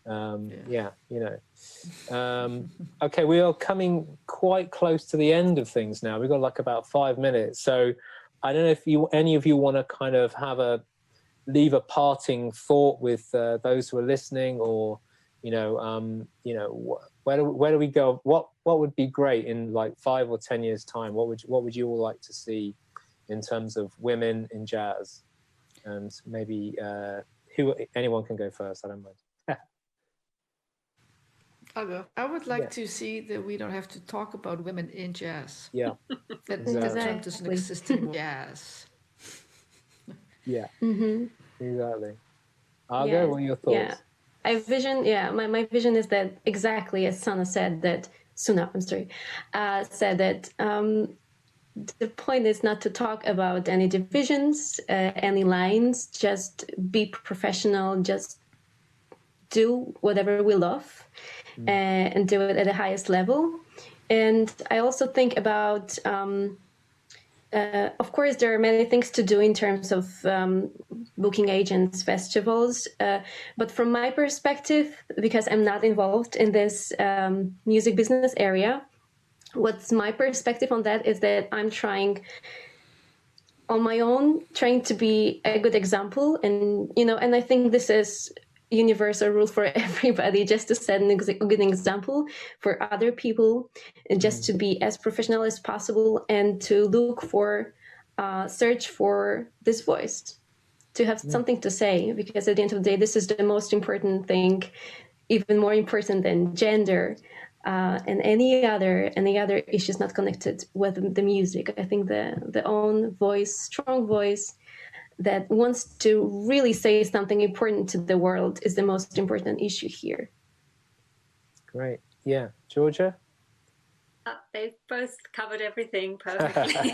Yeah, you know. Okay, we are coming quite close to the end of things now. We've got like about 5 minutes. So I don't know if any of you want to kind of leave a parting thought with those who are listening, or where do we go? What would be great in like 5 or 10 years' time? What would you all like to see in terms of women in jazz? And maybe anyone can go first. I don't mind. I'll go. I would like to see that we don't have to talk about women in jazz. Yeah. That Exactly. term doesn't exist in jazz. Yeah. Mm-hmm. Exactly. Aga, what are your thoughts? Yeah. My vision is that exactly as Sunna said that said that the point is not to talk about any divisions, any lines, just be professional, just do whatever we love and do it at the highest level. And I also think about, of course, there are many things to do in terms of booking agents, festivals. But from my perspective, because I'm not involved in this music business area, what's my perspective on that is that I'm trying on my own, trying to be a good example. And, and I think this is universal rule for everybody, just to set a good example for other people, and just to be as professional as possible and to look for, search for this voice, to have something to say, because at the end of the day, this is the most important thing, even more important than gender and any other issues not connected with the music. I think the own voice, strong voice, that wants to really say something important to the world is the most important issue here. Great. Yeah. Georgia? They've both covered everything perfectly.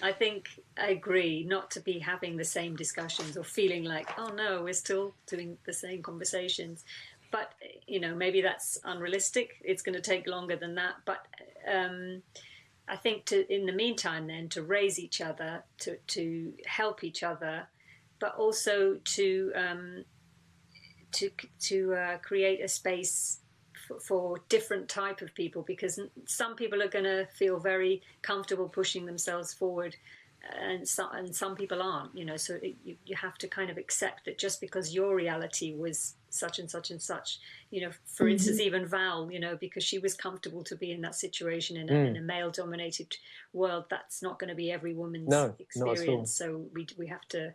I think I agree not to be having the same discussions or feeling like, oh no, we're still doing the same conversations. But, maybe that's unrealistic. It's going to take longer than that. But I think in the meantime, then, to raise each other, to help each other, but also to create a space for different type of people, because some people are going to feel very comfortable pushing themselves forward, and some people aren't. So you have to kind of accept that just because your reality was such and such and such, for instance, even Val, because she was comfortable to be in that situation in a male-dominated world, that's not going to be every woman's experience. So we have to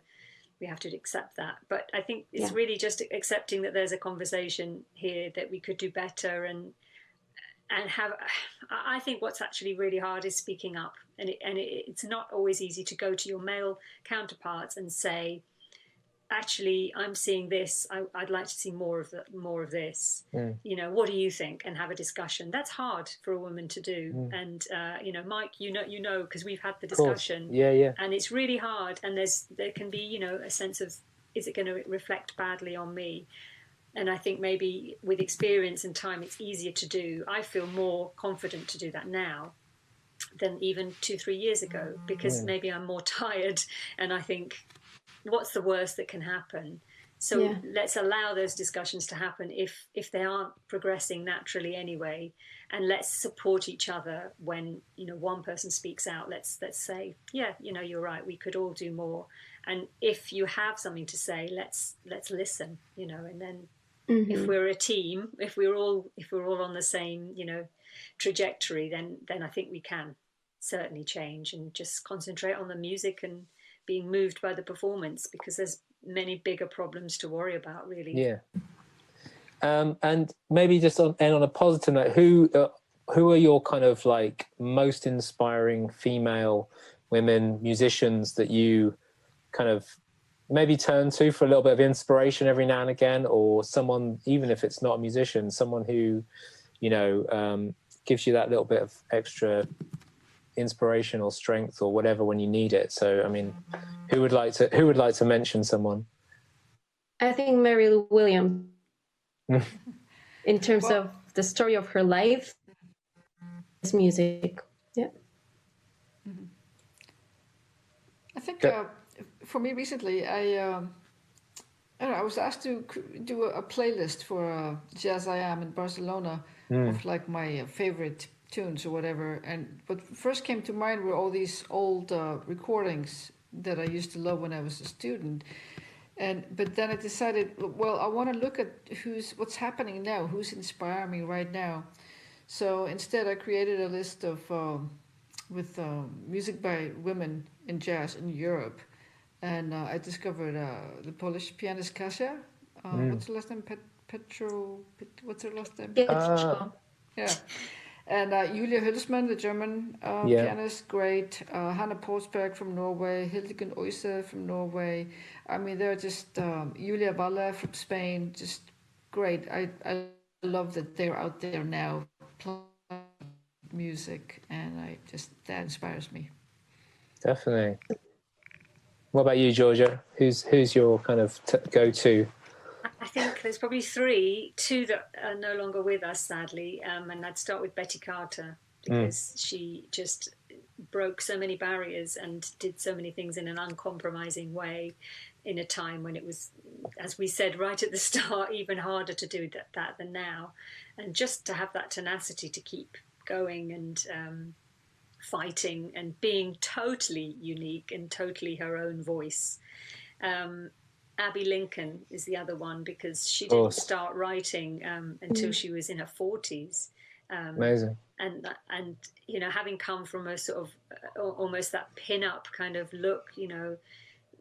accept that. But I think it's really just accepting that there's a conversation here that we could do better, and have. I think what's actually really hard is speaking up, and it's not always easy to go to your male counterparts and say, actually, I'm seeing this. I'd like to see more of this. What do you think? And have a discussion. That's hard for a woman to do. And Mike, because we've had the discussion. Yeah. And it's really hard. And there can be a sense of, is it going to reflect badly on me? And I think maybe with experience and time, it's easier to do. I feel more confident to do that now than even 2-3 years ago, because maybe I'm more tired, and I think, what's the worst that can happen? So let's allow those discussions to happen if they aren't progressing naturally anyway, and let's support each other when one person speaks out. Let's say, you're right, we could all do more. And if you have something to say, let's listen. And then if we're a team, if we're all on the same trajectory, then I think we can certainly change and just concentrate on the music and being moved by the performance, because there's many bigger problems to worry about, really. Yeah. And maybe just on a positive note, who are your kind of like most inspiring female women musicians that you kind of maybe turn to for a little bit of inspiration every now and again, or someone, even if it's not a musician, someone who gives you that little bit of extra inspiration or strength or whatever when you need it? So I mean, who would like to mention someone? I think Mary Lou Williams, in terms of the story of her life, is music. I think for me recently, I I don't know, I was asked to do a playlist for Jazz I Am in Barcelona of like my favorite tunes or whatever. And what first came to mind were all these old recordings that I used to love when I was a student. But then I decided, well, I want to look at what's happening now, who's inspiring me right now. So instead, I created a list of with music by women in jazz in Europe, and I discovered the Polish pianist Kasia. What's her last name? What's her last name? Pietro. Yeah. And Julia Hülsmann, the German pianist, great. Hanna Forsberg from Norway, Hildegunn Oise from Norway. I mean, they're just Julia Valle from Spain, just great. I love that they're out there now playing music, and that inspires me. Definitely. What about you, Georgia? Who's your kind of go-to? I think there's probably two that are no longer with us, sadly, and I'd start with Betty Carter, because she just broke so many barriers and did so many things in an uncompromising way in a time when it was, as we said right at the start, even harder to do that than now. And just to have that tenacity to keep going and fighting and being totally unique and totally her own voice. Abby Lincoln is the other one, because she didn't start writing until she was in her 40s. Amazing. And you know, having come from a sort of almost that pin-up kind of look, you know,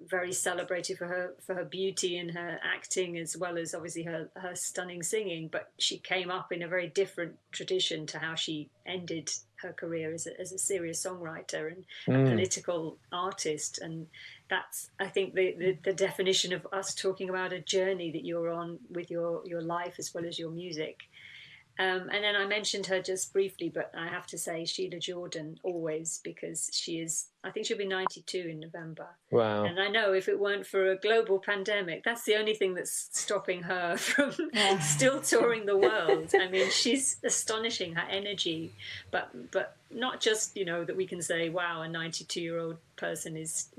very celebrated for her beauty and her acting, as well as obviously her stunning singing. But she came up in a very different tradition to how she ended her career as a serious songwriter and a political artist. And that's, I think, the definition of us talking about a journey that you're on with your life as well as your music. And then I mentioned her just briefly, but I have to say Sheila Jordan always, because I think she'll be 92 in November. Wow. And I know if it weren't for a global pandemic, that's the only thing that's stopping her from still touring the world. I mean, she's astonishing, her energy, but not just, you know, that we can say, wow, a 92-year-old person is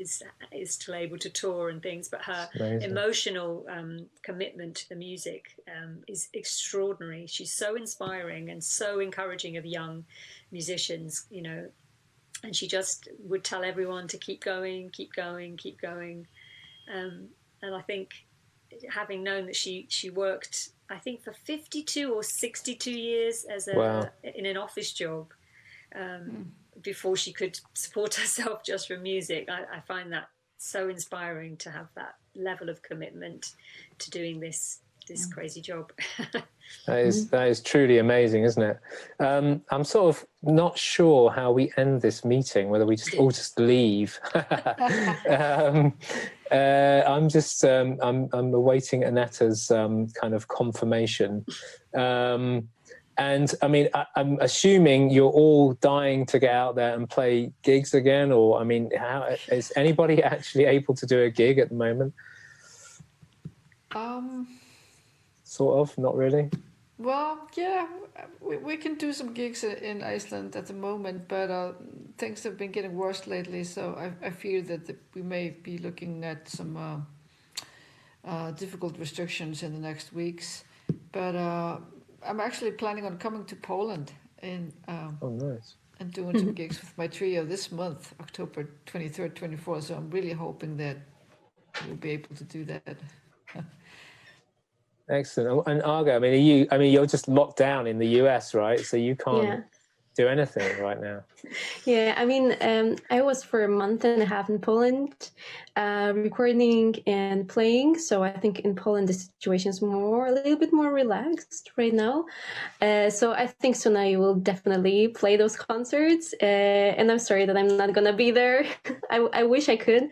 still able to tour and things, but her emotional commitment to the music is extraordinary. She's so inspiring and so encouraging of young musicians, you know, and she just would tell everyone to keep going, keep going, keep going. And I think, having known that she worked, I think, for 52 or 62 years as in an office job, before she could support herself just from music. I find that so inspiring, to have that level of commitment to doing this crazy job. That is truly amazing, isn't it? I'm sort of not sure how we end this meeting, whether we just all just leave. I'm awaiting Annetta's kind of confirmation. And I mean, I'm assuming you're all dying to get out there and play gigs again, or I mean, how is anybody actually able to do a gig at the moment? Sort of, not really. Well, yeah, we can do some gigs in Iceland at the moment, but things have been getting worse lately, so I fear that we may be looking at some difficult restrictions in the next weeks. But I'm actually planning on coming to Poland and nice. And doing some gigs with my trio this month, October 23rd, 24th. So I'm really hoping that we'll be able to do that. Excellent. And Aga, you're just locked down in the US, right? So you can't do anything right now. Yeah, I mean, I was for a month and a half in Poland, recording and playing. So I think in Poland the situation is a little bit more relaxed right now. So I think Sunna, you will definitely play those concerts. And I'm sorry that I'm not gonna be there. I wish I could.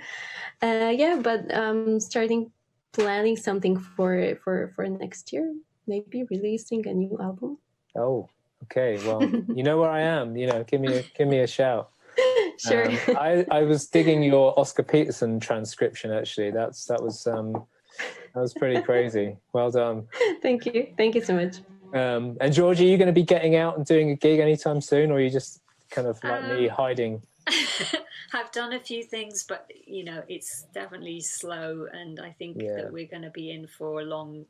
But planning something for next year, maybe releasing a new album. Oh, okay. Well, you know where I am. You know, give me a shout. Sure. I was digging your Oscar Peterson transcription. Actually, that was pretty crazy. Well done. Thank you so much. And Georgie, are you going to be getting out and doing a gig anytime soon, or are you just kind of like me hiding? I've done a few things, but you know, it's definitely slow, and I think that we're going to be in for a long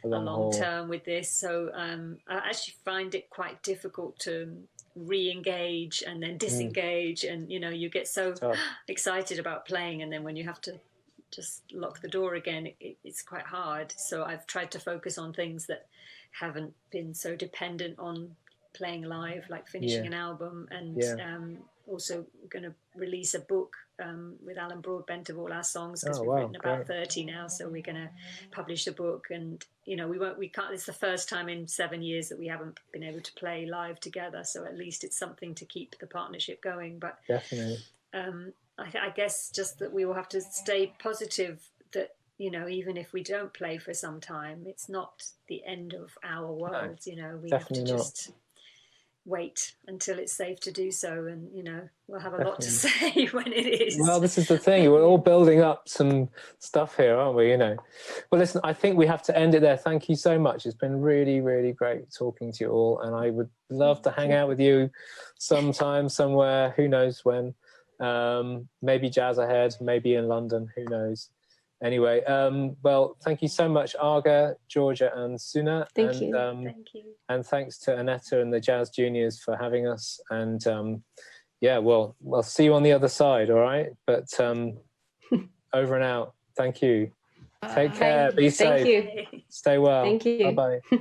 term with this. So I actually find it quite difficult to re-engage and then disengage, and you know, you get so excited about playing, and then when you have to just lock the door again, it's quite hard. So I've tried to focus on things that haven't been so dependent on playing live, like finishing an album, and also going to release a book with Alan Broadbent of all our songs, because we've written about 30 now, so we're going to publish a book. And you know, we can't, it's the first time in 7 years that we haven't been able to play live together, so at least it's something to keep the partnership going. But definitely I guess just that we will have to stay positive, that you know, even if we don't play for some time, it's not the end of our world. You know, we have to just wait until it's safe to do so, and you know, we'll have a lot to say when it is. Well, this is the thing, we're all building up some stuff here, aren't we? You know, well, listen, I think we have to end it there. Thank you so much. It's been really, really great talking to you all, and I would love to hang out with you sometime, somewhere, who knows when. Maybe Jazz Ahead, maybe in London, who knows. Anyway, well, thank you so much, Aga, Georgia, and Sunna. Thank you. Thank you. And thanks to Annetta and the Jazz Juniors for having us. And yeah, well, we'll see you on the other side, all right? But over and out. Thank you. Take care. Be safe. Thank you. Stay well. Thank you. Bye-bye.